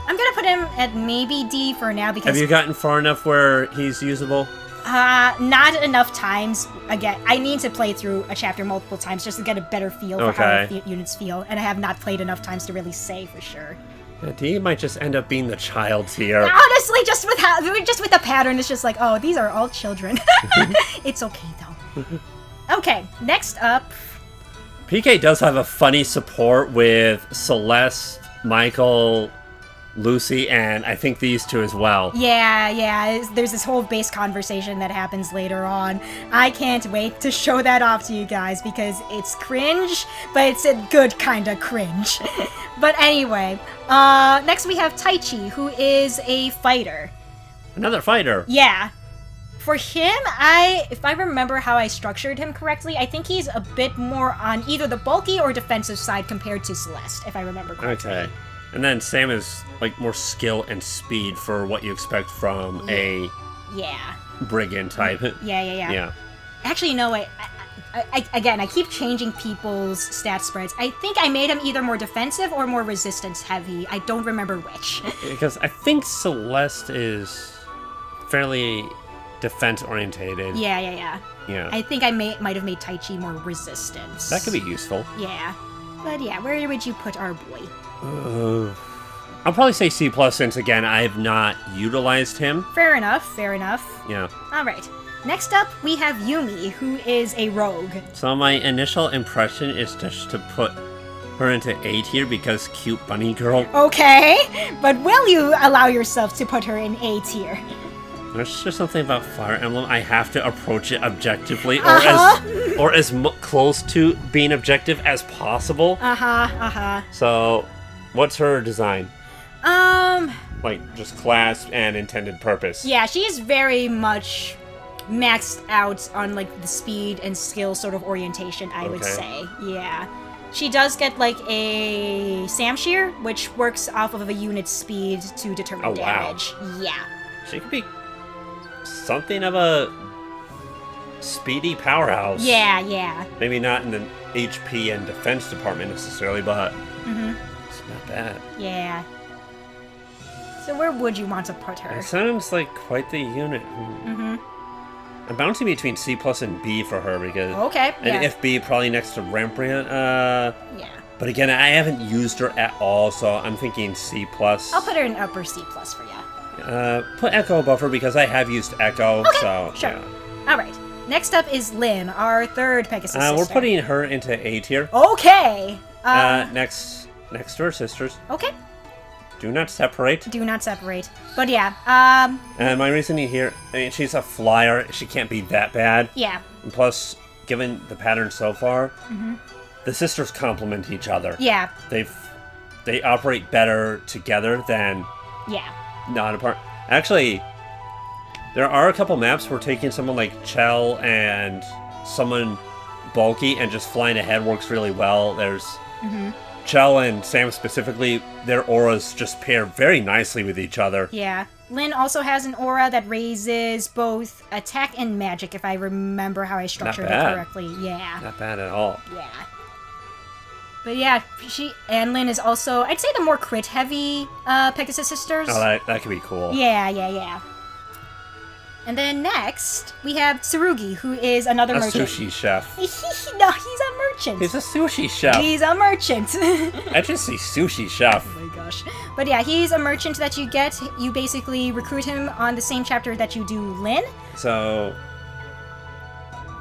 I'm gonna put him at maybe D for now because... Have you gotten far enough where he's usable? Not enough times. Again, I need to play through a chapter multiple times just to get a better feel for how the units feel, and I have not played enough times to really say for sure. Yeah, D might just end up being the child tier. Honestly, just with the pattern, it's just like, oh, these are all children. It's okay, though. Okay, next up... PK does have a funny support with Celeste, Michael, Lucy, and I think these two as well. Yeah, there's this whole base conversation that happens later on. I can't wait to show that off to you guys because it's cringe, but it's a good kind of cringe. But anyway, next we have Taichi, who is a fighter. Another fighter. Yeah. For him, if I remember how I structured him correctly, I think he's a bit more on either the bulky or defensive side compared to Celeste, if I remember correctly. Okay. And then Sam is like more skill and speed for what you expect from a brigand type. Yeah. Actually, you know what? I keep changing people's stat spreads. I think I made him either more defensive or more resistance heavy. I don't remember which. Because I think Celeste is fairly defense orientated. Yeah. I think I might have made Taichi more resistance. That could be useful. Yeah. But yeah, where would you put our boy? I'll probably say C+, since again, I have not utilized him. Fair enough. Yeah. Alright. Next up, we have Yumi, who is a rogue. So my initial impression is just to put her into A tier because cute bunny girl. Okay, but will you allow yourself to put her in A tier? There's just something about Fire Emblem. I have to approach it objectively, or as close to being objective as possible. So, what's her design? Like, just class and intended purpose. Yeah, she's very much maxed out on, like, the speed and skill sort of orientation, I would say. Yeah. She does get, like, a Samshir, which works off of a unit's speed to determine damage. Wow. Yeah. She could be something of a speedy powerhouse. Yeah. Maybe not in the HP and defense department necessarily, but it's not bad. Yeah. So where would you want to put her? It sounds like quite the unit. I'm bouncing between C+ and B for her because... Okay, and if B, probably next to Rembrandt. Yeah. But again, I haven't used her at all, so I'm thinking C+. I'll put her in upper C+ for you. Put Echo above her because I have used Echo, okay, so... Sure. Yeah. Alright. Next up is Lynn, our third Pegasus sister. We're putting her into A tier. Okay! Next to her sisters. Okay. Do not separate. Do not separate. But yeah, And my reasoning here, I mean, she's a flyer. She can't be that bad. Yeah. And plus, given the pattern so far, the sisters complement each other. Yeah. They operate better together than not apart. Actually, there are a couple maps where taking someone like Chell and someone bulky and just flying ahead works really well. There's Chell and Sam specifically, their auras just pair very nicely with each other. Yeah. Lynn also has an aura that raises both attack and magic, if I remember how I structured it correctly. Yeah. Not bad at all. Yeah. But yeah, and Lynn is also, I'd say, the more crit-heavy Pegasus sisters. Oh, that could be cool. Yeah. And then next, we have Tsurugi, who is another merchant. A sushi chef. No, he's a merchant. He's a sushi chef. He's a merchant. I just see sushi chef. Oh my gosh. But yeah, he's a merchant that you get. You basically recruit him on the same chapter that you do Lynn. So,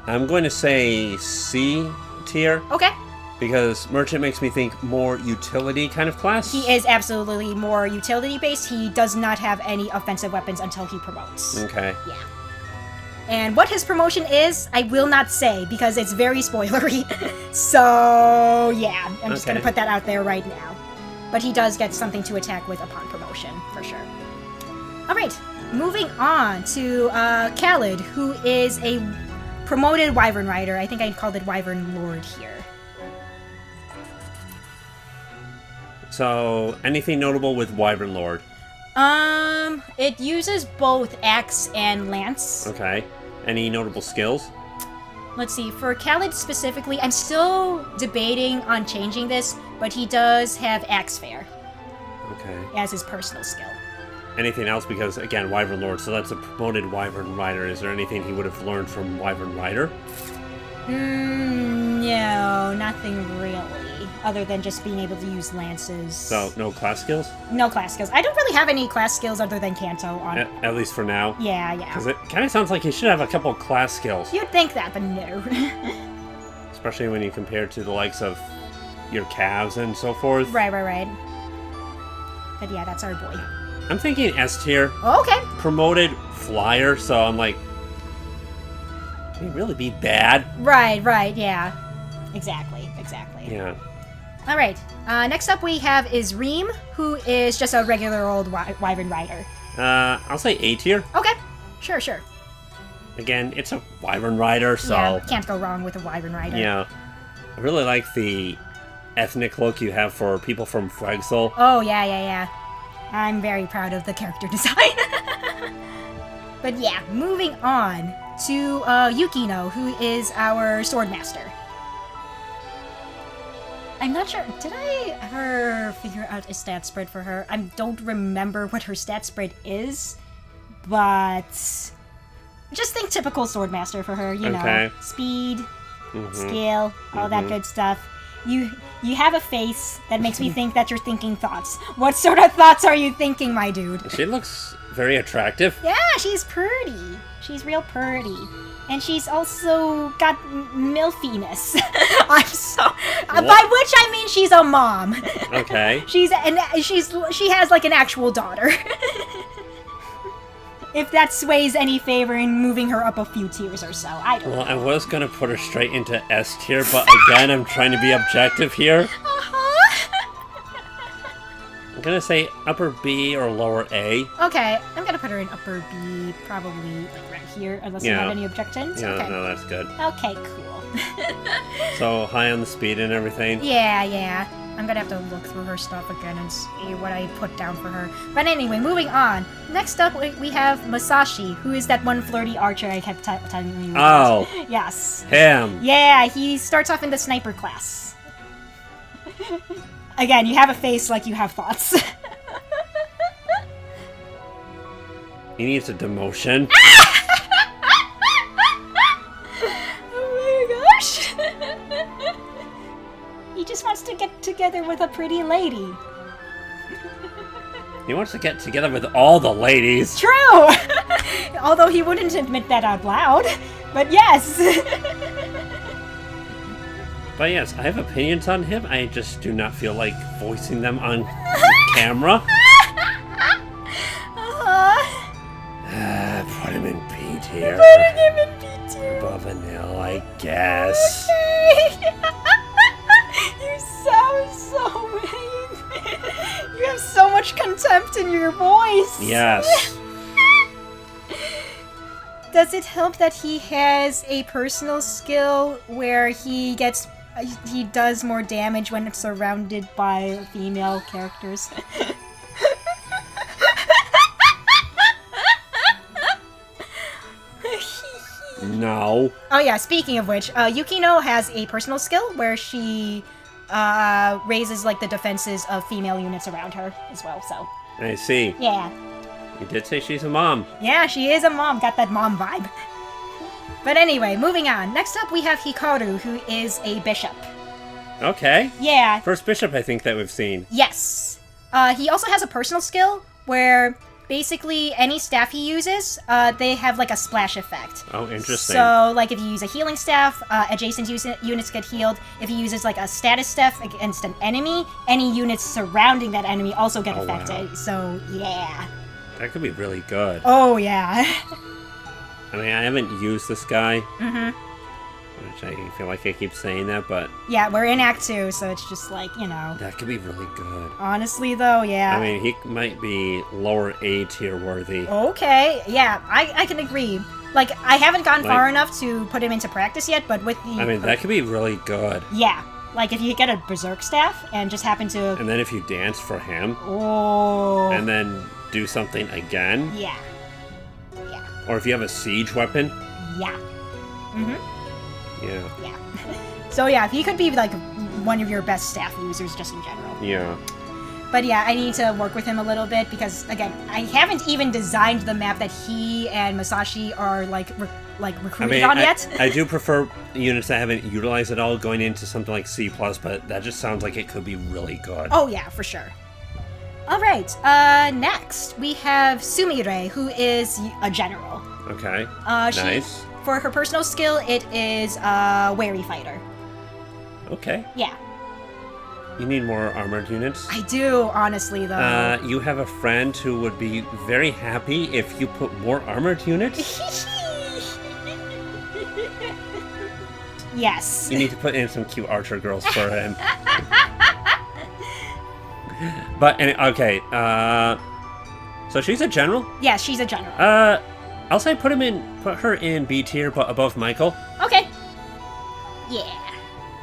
I'm going to say C tier. Okay. Because merchant makes me think more utility kind of class. He is absolutely more utility-based. He does not have any offensive weapons until he promotes. Okay. Yeah. And what his promotion is, I will not say because it's very spoilery. So, yeah, I'm just going to put that out there right now. But he does get something to attack with upon promotion, for sure. All right, moving on to Khalid, who is a promoted Wyvern Rider. I think I called it Wyvern Lord here. So, anything notable with Wyvern Lord? It uses both axe and lance. Okay. Any notable skills? Let's see, for Khaled specifically, I'm still debating on changing this, but he does have axe fair Okay. as his personal skill. Anything else? Because, again, Wyvern Lord, so that's a promoted Wyvern Rider. Is there anything he would have learned from Wyvern Rider? No, nothing really, other than just being able to use lances. So, no class skills? No class skills. I don't really have any class skills other than Kanto on. At least for now. Yeah. Because it kind of sounds like he should have a couple class skills. You'd think that, but no. Especially when you compare to the likes of your calves and so forth. Right. But yeah, that's our boy. I'm thinking S tier. Okay. Promoted flyer, so I'm like, can he really be bad? Right, yeah. Exactly. Yeah. Alright, next up we have is Reem, who is just a regular old Wyvern Rider. I'll say A tier. Okay, sure. Again, it's a Wyvern Rider, so... Yeah, can't go wrong with a Wyvern Rider. Yeah. I really like the ethnic look you have for people from Fragsol. Oh, yeah. I'm very proud of the character design. But yeah, moving on to Yukino, who is our Swordmaster. I'm not sure, did I ever figure out a stat spread for her? I don't remember what her stat spread is, but just think typical Swordmaster for her, you know. Speed, skill, all that good stuff. You have a face that makes me think that you're thinking thoughts. What sort of thoughts are you thinking, my dude? She looks very attractive. Yeah, she's pretty. She's real pretty. And she's also got milfiness. I'm so... by which I mean she's a mom. Okay. She has like an actual daughter. If that sways any favor in moving her up a few tiers or so, I don't know. Well, I was gonna put her straight into S tier, but again, I'm trying to be objective here. I'm gonna say upper B or lower A. Okay, I'm gonna put her in upper B, probably like right here, unless you have any objections. Yeah, okay. no, that's good. Okay, cool. So, high on the speed and everything? Yeah. I'm gonna have to look through her stuff again and see what I put down for her. But anyway, moving on. Next up, we have Masashi, who is that one flirty archer I kept telling you about. Oh. Yes. Him. Yeah, he starts off in the sniper class. Again, you have a face like you have thoughts. He needs a demotion. Oh my gosh. He just wants to get together with a pretty lady. He wants to get together with all the ladies. True! Although he wouldn't admit that out loud. But yes! But yes, I have opinions on him. I just do not feel like voicing them on camera. Put him in B tier. Putting him in B tier. Above Vanille, I guess. Okay. You sound so mean. You have so much contempt in your voice. Yes. Does it help that he has a personal skill where he does more damage when it's surrounded by female characters? No. Oh yeah, speaking of which, Yukino has a personal skill where she raises like the defenses of female units around her as well, so. I see. Yeah. You did say she's a mom. Yeah, she is a mom. Got that mom vibe. But anyway, moving on. Next up we have Hikaru, who is a bishop. Okay. Yeah. First bishop I think that we've seen. Yes. He also has a personal skill where basically any staff he uses, they have like a splash effect. Oh, interesting. So, like if you use a healing staff, adjacent units get healed. If he uses like a status staff against an enemy, any units surrounding that enemy also get affected. Wow. So, yeah. That could be really good. Oh, yeah. I mean, I haven't used this guy. Mm-hmm. Which I feel like I keep saying that, but... Yeah, we're in Act 2, so it's just like, you know... That could be really good. Honestly, though, yeah. I mean, he might be lower A tier worthy. Okay, yeah, I can agree. Like, I haven't gone far enough to put him into practice yet, but with the... I mean, that could be really good. Yeah. Like if you get a berserk staff and just happen to... And then if you dance for him, Oh. and then do something again, Yeah. Yeah. or if you have a siege weapon, Yeah. Mm-hmm. yeah, Yeah. So yeah, he could be like one of your best staff users just in general. yeah. But yeah, I need to work with him a little bit because, again, I haven't even designed the map that he and Masashi are, recruited on yet. I do prefer units that haven't utilized it all going into something like C++, but that just sounds like it could be really good. Oh, yeah, for sure. All right, next, we have Sumire, who is a general. Okay, Nice. For her personal skill, it is Wary Fighter. Okay. Yeah. You need more armored units? I do, honestly, though. You have a friend who would be very happy if you put more armored units? Yes. You need to put in some cute archer girls for him. But, okay, so she's a general? Yeah, she's a general. I'll say put her in B tier, but above Michael. Okay. Yeah.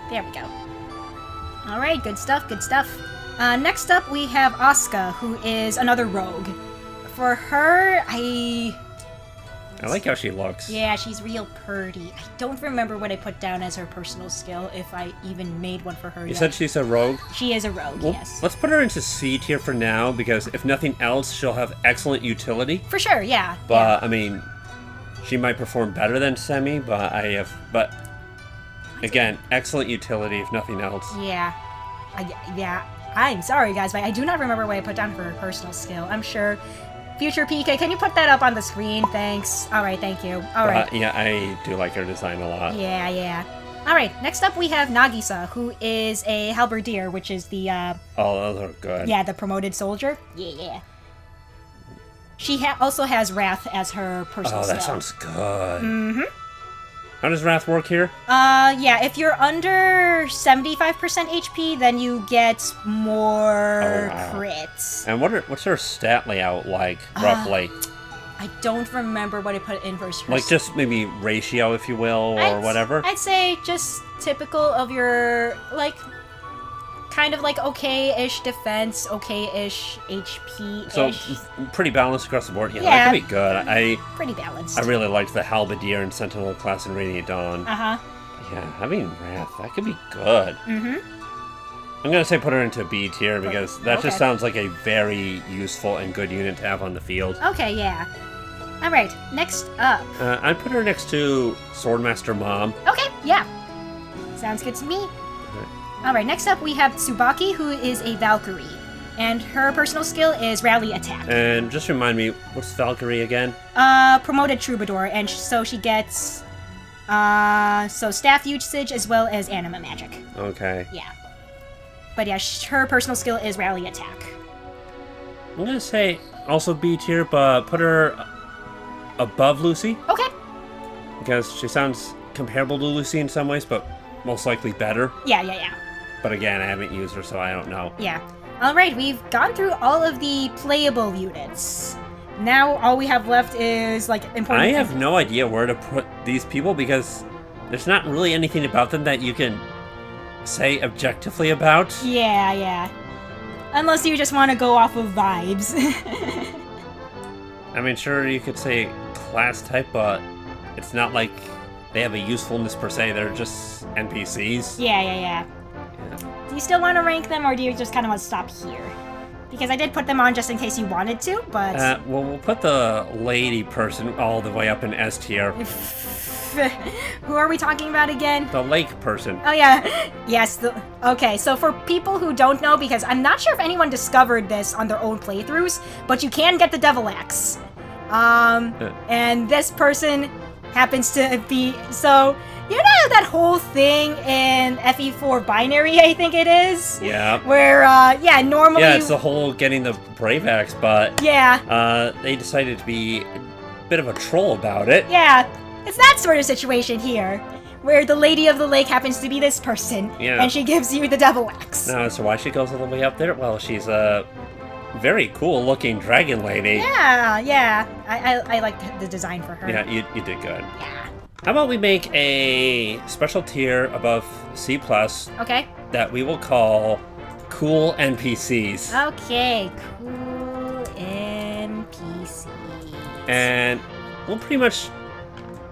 There we go. Alright, good stuff, good stuff. Next up, we have Asuka, who is another rogue. For her, I like how she looks. Yeah, she's real purty. I don't remember what I put down as her personal skill, if I even made one for her You yet. said she's a rogue? She is a rogue, Well, yes. let's put her into C tier for now, because if nothing else, she'll have excellent utility. For sure, yeah. But, I mean, she might perform better than Semi, but again, excellent utility if nothing else. Yeah. I'm sorry, guys, but I do not remember what I put down for her personal skill. I'm sure. Future PK, can you put that up on the screen? Thanks. Alright, thank you. Alright. Yeah, I do like her design a lot. Yeah. Alright, next up we have Nagisa, who is a halberdier, which is the, Oh, those are good. yeah, the promoted soldier. Yeah. She also has Wrath as her personal skill. Oh, that sounds good. Mm-hmm. How does Wrath work here? Yeah, if you're under 75% HP, then you get more crits. And what's her stat layout like, roughly? I don't remember what I put in for her. Like, just maybe ratio, if you will, or whatever? I'd say just typical of your, kind of like okay-ish defense, okay-ish HP-ish. So, pretty balanced across the board. Yeah, Yeah. that could be good. Pretty balanced. I really liked the Halberdier and Sentinel class in Radiant Dawn. Uh-huh. Yeah, having Wrath, that could be good. Mm-hmm. I'm gonna say put her into B tier because that Okay. just sounds like a very useful and good unit to have on the field. Okay, yeah. Alright, next up. I'd put her next to Swordmaster Mom. Okay, yeah. Sounds good to me. Alright, next up we have Tsubaki, who is a Valkyrie. And her personal skill is Rally Attack. And just remind me, what's Valkyrie again? Promoted Troubadour, and so she gets, staff usage as well as anima magic. Okay. Yeah. But yeah, her personal skill is Rally Attack. I'm gonna say also B tier, but put her above Lucy. Okay. Because she sounds comparable to Lucy in some ways, but most likely better. Yeah. But again, I haven't used her, so I don't know. Yeah. Alright, we've gone through all of the playable units. Now all we have left is, important... I have no idea where to put these people because there's not really anything about them that you can say objectively about. Yeah. Unless you just want to go off of vibes. I mean, sure, you could say class type, but it's not like they have a usefulness per se. They're just NPCs. Yeah. Do you still want to rank them, or do you just kind of want to stop here? Because I did put them on just in case you wanted to, but... Well, we'll put the lady person all the way up in S tier. Who are we talking about again? The lake person. Oh, yeah. Yes. Okay, so for people who don't know, because I'm not sure if anyone discovered this on their own playthroughs, but you can get the Devil Axe. And this person happens to be... So, you know that whole thing in FE4 Binary, I think it is? Yeah. Where, normally... Yeah, it's the whole getting the Brave Axe, but... Yeah. They decided to be a bit of a troll about it. Yeah. It's that sort of situation here, where the Lady of the Lake happens to be this person, and she gives you the Devil Axe. Now, so why she goes all the way up there? Well, she's a very cool-looking dragon lady. Yeah. I like the design for her. Yeah, you did good. Yeah. How about we make a special tier above C+, Okay. that we will call Cool NPCs. Okay, cool NPCs. And we'll pretty much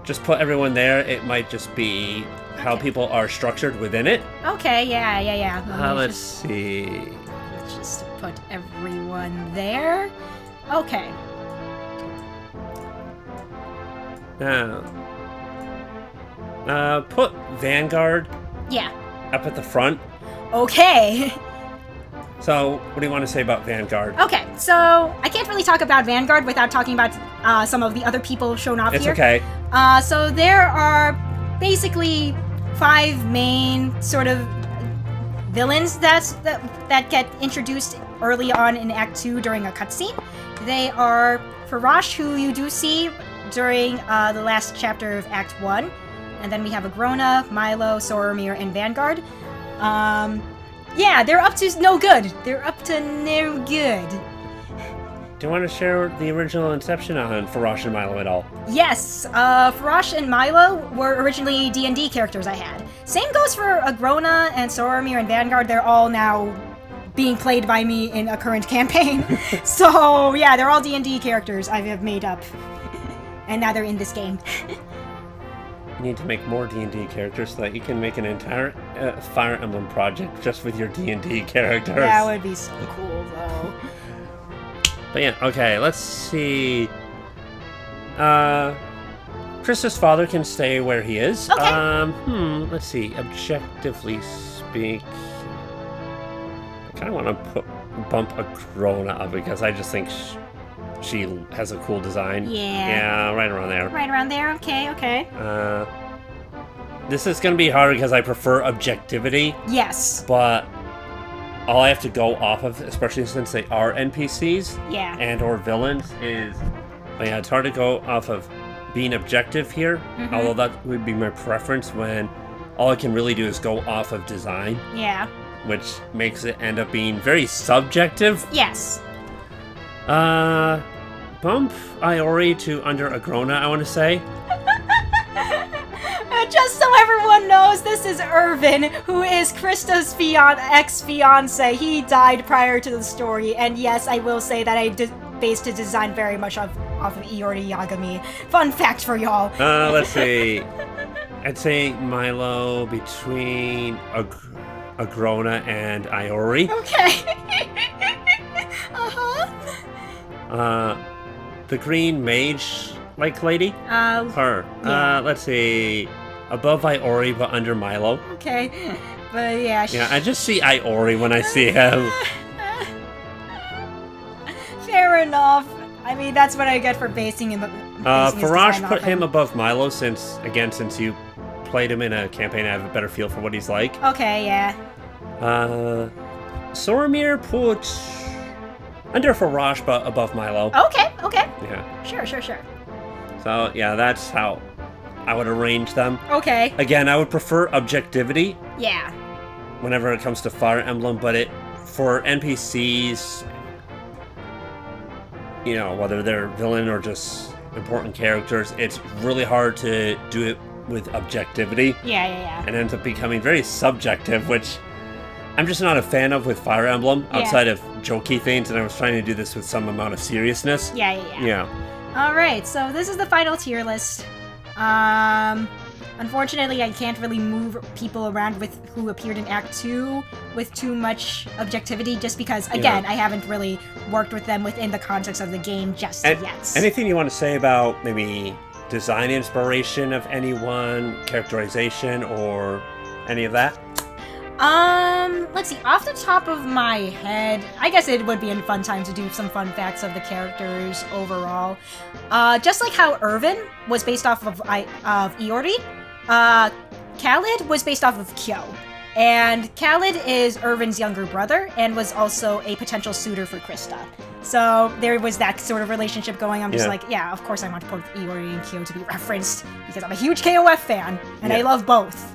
just put everyone there. It might just be how Okay. people are structured within it. Okay, yeah. Let's see. Let's just put everyone there. Okay. Now, put Vanguard Yeah. up at the front. Okay. So, what do you want to say about Vanguard? Okay, so I can't really talk about Vanguard without talking about some of the other people shown off It's here. okay. So there are basically 5 main sort of villains that get introduced early on in Act 2 during a cutscene. They are Farash, who you do see during the last chapter of Act 1. And then we have Agrona, Milo, Soromir, and Vanguard. Yeah, they're up to no good. They're up to no good. Do you want to share the original inception on Farash and Milo at all? Yes, Farash and Milo were originally D&D characters I had. Same goes for Agrona and Soromir and Vanguard. They're all now being played by me in a current campaign. So, yeah, they're all D&D characters I have made up. And now they're in this game. You need to make more D&D characters so that you can make an entire Fire Emblem project just with your D&D characters. That would be so cool, though. But yeah, okay, let's see. Krista's father can stay where he is. Okay. Let's see. Objectively speak, I kind of want to bump Agrona up because I just think she has a cool design. Yeah. Yeah, right around there. Right around there, okay. This is going to be hard because I prefer objectivity, Yes. but all I have to go off of, especially since they are NPCs Yeah. and or villains, is... But yeah, it's hard to go off of being objective here, although that would be my preference when all I can really do is go off of design, Yeah. which makes it end up being very subjective. Yes. Bump Iori to under Agrona, I want to say. Just so everyone knows, this is Irvin, who is Krista's ex-fiance. He died prior to the story, and yes, I will say that I based his design very much off of Iori Yagami. Fun fact for y'all. Let's see. I'd say Milo between Agrona and Iori. Okay. Uh-huh. The green mage-like lady? Her. Yeah. Let's see. Above Iori, but under Milo. Okay. But yeah. Yeah, I just see Iori when I see him. Fair enough. I mean, that's what I get for basing him. Farash put him above Milo since you played him in a campaign. I have a better feel for what he's like. Okay, yeah. Soromir put under Farash, but above Milo. Okay. Yeah. Sure. So, yeah, that's how I would arrange them. Okay. Again, I would prefer objectivity Yeah. whenever it comes to Fire Emblem, but for NPCs, you know, whether they're villain or just important characters, it's really hard to do it with objectivity. Yeah. And ends up becoming very subjective, which I'm just not a fan of with Fire Emblem, outside of jokey things, and I was trying to do this with some amount of seriousness. Yeah. Alright, so this is the final tier list. Unfortunately, I can't really move people around with who appeared in Act 2 with too much objectivity, just because, again, I haven't really worked with them within the context of the game just yet. Anything you want to say about maybe design inspiration of anyone, characterization, or any of that? Let's see, off the top of my head, I guess it would be a fun time to do some fun facts of the characters overall. Just like how Irvin was based off of Iori, Khalid was based off of Kyo. And Khalid is Irvin's younger brother and was also a potential suitor for Krista. So there was that sort of relationship going. I'm just like, yeah, of course I want both Iori and Kyo to be referenced because I'm a huge KOF fan and I love both.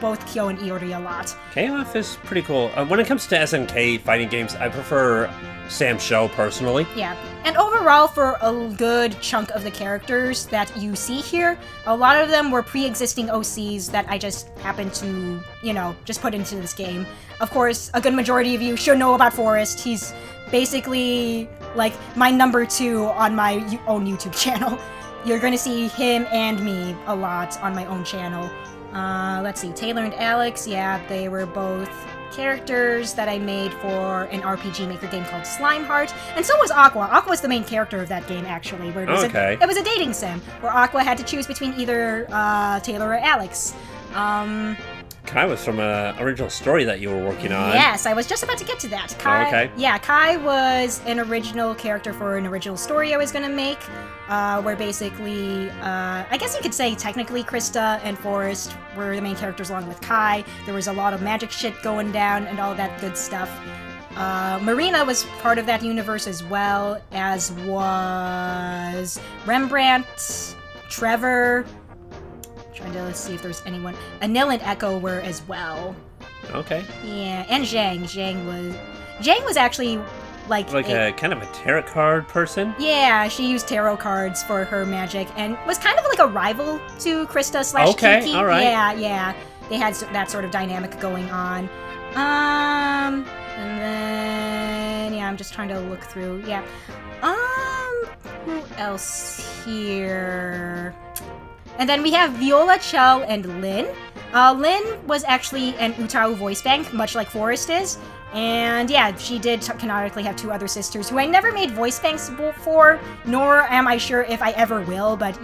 both Kyo and Iori a lot. KOF is pretty cool. When it comes to SNK fighting games, I prefer Sam Show personally. Yeah, and overall, for a good chunk of the characters that you see here, a lot of them were pre-existing OCs that I just happened to, just put into this game. Of course, a good majority of you should know about Forrest. He's basically like my number 2 on my own YouTube channel. You're going to see him and me a lot on my own channel. Let's see, Taylor and Alex, yeah, they were both characters that I made for an RPG Maker game called Slime Heart, and so was Aqua. Aqua was the main character of that game, actually, where it was a dating sim, where Aqua had to choose between either Taylor or Alex. Kai was from an original story that you were working on. Yes, I was just about to get to that. Kai, okay. Yeah, Kai was an original character for an original story I was going to make, where basically, I guess you could say technically Krista and Forrest were the main characters along with Kai. There was a lot of magic shit going down and all that good stuff. Marina was part of that universe as well, as was Rembrandt, Trevor. Trying to see if there's anyone. Anil and Echo were as well. Okay. Yeah, and Zhang. Zhang was actually like a kind of a tarot card person. Yeah, she used tarot cards for her magic and was kind of like a rival to Krista / Okay, Kiki. all right. Yeah. They had that sort of dynamic going on. And then I'm just trying to look through. Yeah. Who else here? And then we have Viola, Chell, and Lynn. Lynn was actually an Utao voice bank, much like Forrest is. And yeah, she did canonically have 2 other sisters who I never made voice banks for, nor am I sure if I ever will, but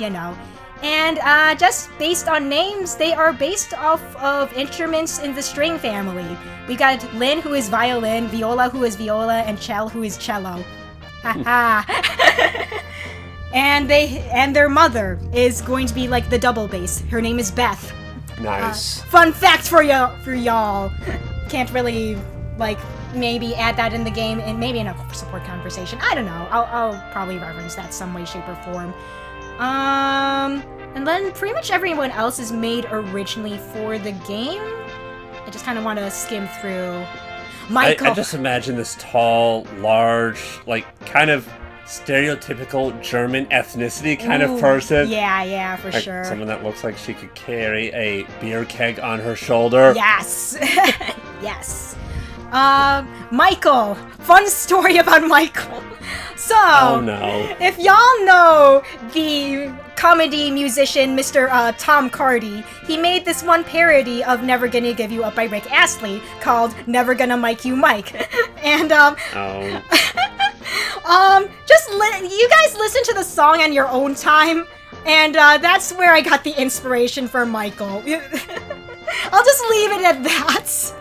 And just based on names, they are based off of instruments in the string family. We got Lynn, who is violin, Viola, who is viola, and Chell, who is cello. Haha. And their mother is going to be like the double bass. Her name is Beth. Nice. Fun fact for y'all. Can't really maybe add that in the game and maybe in a support conversation. I don't know. I'll probably reference that some way, shape, or form. And then pretty much everyone else is made originally for the game. I just kind of want to skim through. Michael. I just imagine this tall, large, kind of stereotypical German ethnicity kind of person. Yeah, for sure. Someone that looks like she could carry a beer keg on her shoulder. Yes. Yes. Michael. Fun story about Michael. So, oh no. If y'all know the comedy musician Mr. Tom Cardy, he made this one parody of Never Gonna Give You Up by Rick Astley called Never Gonna Mike You Mike. And you guys listen to the song on your own time, and that's where I got the inspiration for Michael. I'll just leave it at that.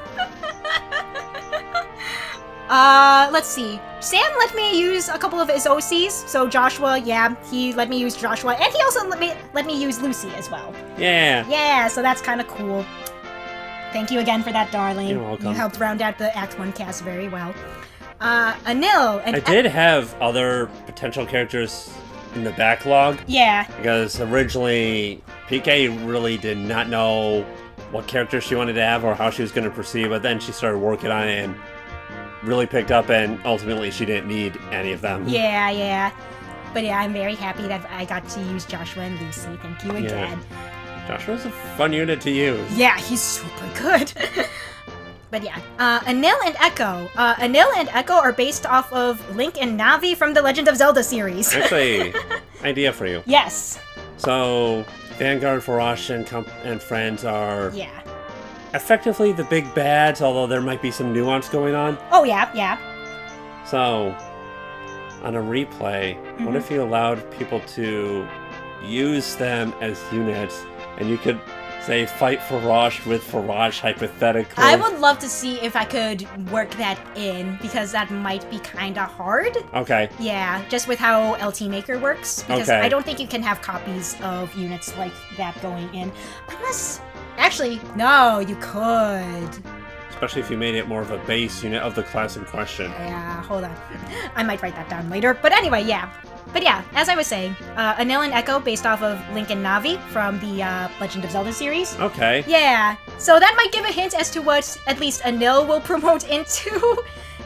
Let's see. Sam let me use a couple of his OCs, so Joshua, yeah, he let me use Joshua, and he also let me use Lucy as well. Yeah. Yeah, so that's kind of cool. Thank you again for that, darling. You're welcome. You helped round out the Act 1 cast very well. Anil and I did have other potential characters in the backlog. Yeah. Because originally, PK really did not know what character she wanted to have or how she was going to proceed, but then she started working on it and really picked up, and ultimately she didn't need any of them. Yeah. But yeah, I'm very happy that I got to use Joshua and Lucy. Thank you again. Yeah. Joshua's a fun unit to use. Yeah, he's super good. But yeah, Anil and Echo. Anil and Echo are based off of Link and Navi from the Legend of Zelda series. Actually, idea for you. Yes. So, Vanguard, Farash, and friends are effectively the big bads, although there might be some nuance going on. Oh, yeah. So, on a replay, what if you allowed people to use them as units, and you could, say, fight Farash with Farash, hypothetically? I would love to see if I could work that in, because that might be kind of hard. Okay. Yeah, just with how LT Maker works, because okay. I don't think you can have copies of units like that going in. Unless... Actually, no, you could. Especially if you made it more of a base unit of the class in question. Yeah, hold on. I might write that down later. But anyway, yeah. But yeah, as I was saying, Anil and Echo based off of Link and Navi from the Legend of Zelda series. Okay. Yeah, so that might give a hint as to what at least Anil will promote into.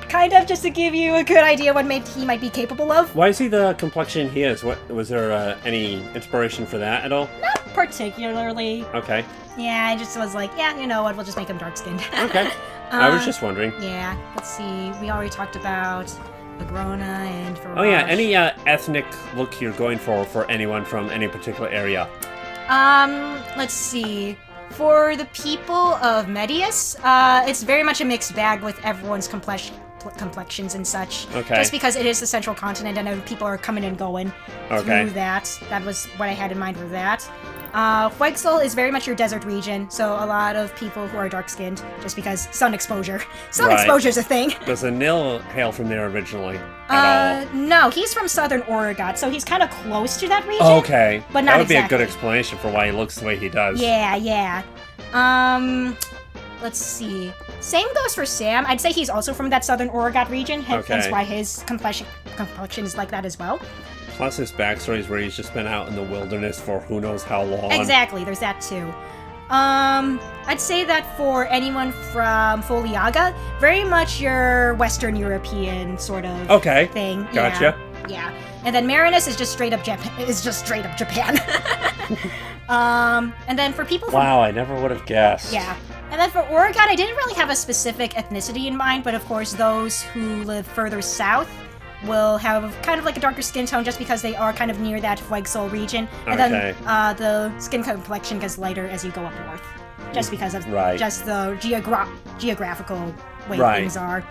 Kind of just to give you a good idea what he might be capable of. Why is he the complexion he is? What was there any inspiration for that at all? Not particularly. Okay. Yeah, I just was like, yeah, you know what, we'll just make him dark-skinned. Okay. I was just wondering. Yeah, let's see. We already talked about Agrona and Farage. Oh yeah, any ethnic look you're going for anyone from any particular area? Let's see. For the people of Medius, it's very much a mixed bag with everyone's complexions and such. Okay. Just because it is the central continent and people are coming and going through that. That was what I had in mind for that. Huexel is very much your desert region, so a lot of people who are dark-skinned, just because sun exposure. Sun exposure's a thing. Does Anil hail from there originally at all? No, he's from southern Oregon, so he's kind of close to that region. Okay. But not that would exactly. be a good explanation for why he looks the way he does. Yeah. Let's see. Same goes for Sam. I'd say he's also from that southern Oregon region, hence why his complexion is like that as well. Plus his backstory is where he's just been out in the wilderness for who knows how long. Exactly, there's that too. I'd say that for anyone from Foliaga, very much your Western European sort of thing. Gotcha. Yeah. And then Marinus is just straight up Japan. And then for people from... Wow, I never would have guessed. Yeah. And then for Oregon, I didn't really have a specific ethnicity in mind, but of course those who live further south will have kind of like a darker skin tone just because they are kind of near that Huexel region. And then the skin complexion gets lighter as you go up north. Just because of just the geographical way things are.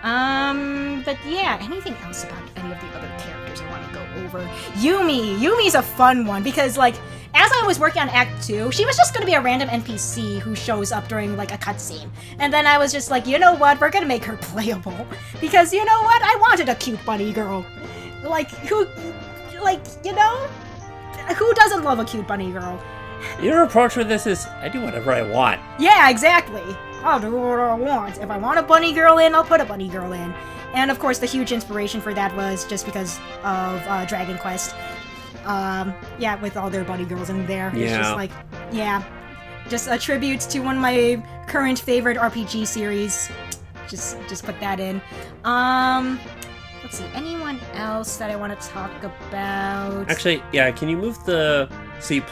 But yeah, anything else about any of the other characters I want to go over? Yumi's a fun one because like, as I was working on Act 2, she was just going to be a random NPC who shows up during, like, a cutscene. And then I was just like, you know what, we're going to make her playable. Because, you know what, I wanted a cute bunny girl. Who doesn't love a cute bunny girl? Your approach with this is, I do whatever I want. Yeah, exactly. I'll do what I want. If I want a bunny girl in, I'll put a bunny girl in. And, of course, the huge inspiration for that was just because of Dragon Quest. With all their bunny girls in there. It's just like, just a tribute to one of my current favorite RPG series. Just put that in. Let's see, anyone else that I want to talk about? Actually, yeah, can you move the C+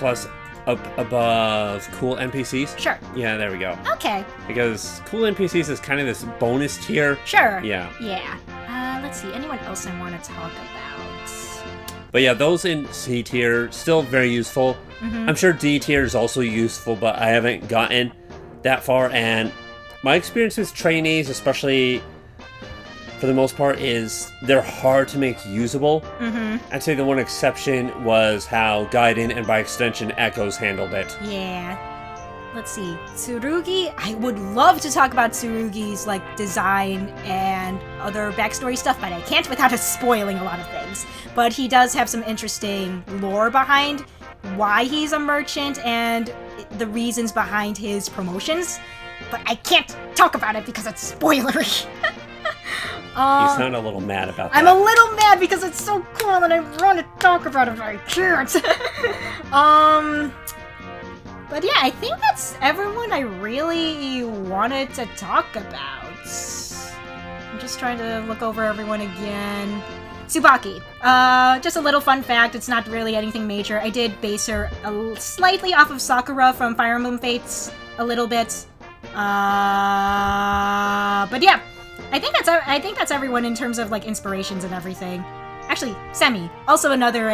up above cool NPCs? Sure. Yeah, there we go. Okay. Because cool NPCs is kind of this bonus tier. Sure. Yeah. Let's see, anyone else I want to talk about? But yeah, those in C tier, still very useful. Mm-hmm. I'm sure D tier is also useful, but I haven't gotten that far. And my experience with trainees, especially for the most part, is they're hard to make usable. Mm-hmm. I'd say the one exception was how Gaiden and by extension Echoes handled it. Yeah. Let's see. Tsurugi, I would love to talk about Tsurugi's design and other backstory stuff, but I can't without spoiling a lot of things. But he does have some interesting lore behind why he's a merchant and the reasons behind his promotions. But I can't talk about it because it's spoilery. You sound a little mad about that. I'm a little mad because it's so cool and I want to talk about it, but I can't. But yeah, I think that's everyone I really wanted to talk about. I'm just trying to look over everyone again. Tsubaki. Just a little fun fact, it's not really anything major. I did base her slightly off of Sakura from Fire Emblem Fates, a little bit. But yeah, I think that's everyone in terms of inspirations and everything. Actually, Semi, also another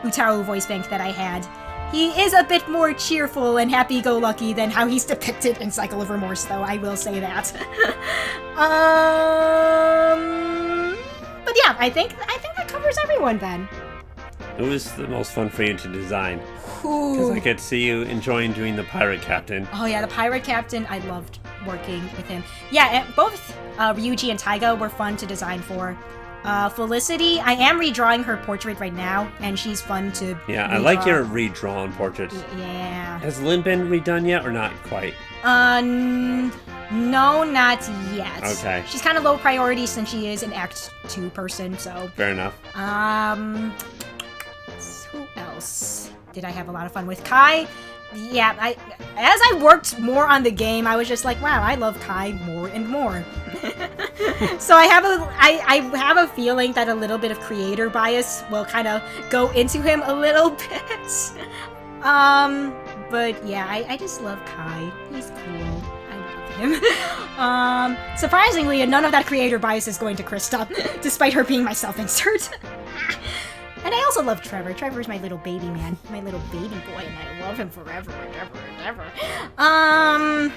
Utaru voice bank that I had. He is a bit more cheerful and happy-go-lucky than how he's depicted in Cycle of Remorse, though, I will say that. But yeah, I think that covers everyone then. It was the most fun for you to design. Because I could see you enjoying doing the Pirate Captain. Oh yeah, the Pirate Captain, I loved working with him. Yeah, both Ryuji and Taiga were fun to design for. Felicity, I am redrawing her portrait right now, and she's fun to Yeah, redraw. I like your redrawn portraits. Yeah. Has Lynn been redone yet, or not quite? No, not yet. Okay. She's kind of low priority since she is an Act 2 person, so... Fair enough. Who else did I have a lot of fun with? Kai? Yeah, as I worked more on the game, I was just like, wow, I love Kai more and more. So I have a feeling that a little bit of creator bias will kind of go into him a little bit. But yeah, I just love Kai. He's cool. I love him. Surprisingly, none of that creator bias is going to Krista, despite her being my self-insert. And I also love Trevor. Trevor's my little baby man. My little baby boy, and I love him forever and ever and ever.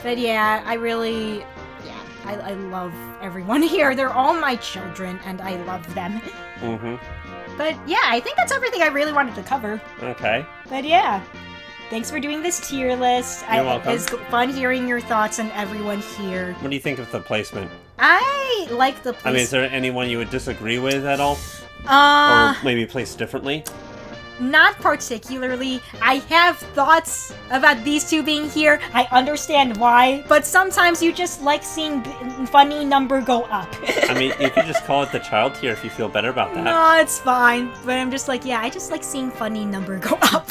But yeah, I really... Yeah, I love everyone here. They're all my children, and I love them. Mm-hmm. But yeah, I think that's everything I really wanted to cover. Okay. But yeah, thanks for doing this tier list. You're welcome. It's fun hearing your thoughts on everyone here. What do you think of the placement? I like the placement. I mean, is there anyone you would disagree with at all? Or maybe placed differently? Not particularly. I have thoughts about these two being here. I understand why, but sometimes you just like seeing funny number go up. I mean, you could just call it the child tier if you feel better about that. No, it's fine. But I'm just like, yeah, I just like seeing funny number go up.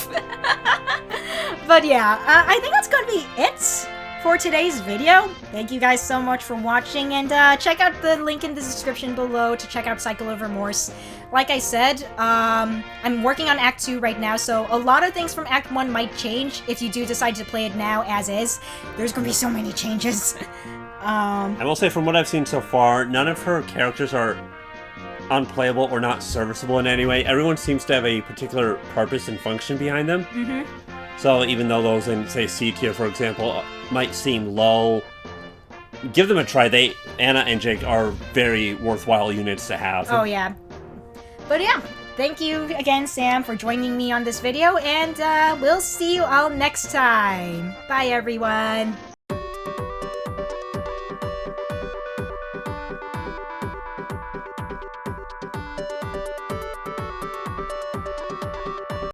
But yeah, I think that's gonna be it for today's video. Thank you guys so much for watching, and check out the link in the description below to check out Cycle of Remorse. Like I said, I'm working on Act 2 right now, so a lot of things from Act 1 might change if you do decide to play it now as is. There's gonna be so many changes. I will say, from what I've seen so far, none of her characters are unplayable or not serviceable in any way. Everyone seems to have a particular purpose and function behind them. Mm-hmm. So even though those in, say, C tier, for example, might seem low, give them a try. Anna and Jake are very worthwhile units to have. Oh, yeah. But yeah, thank you again, Sam, for joining me on this video, and we'll see you all next time. Bye, everyone.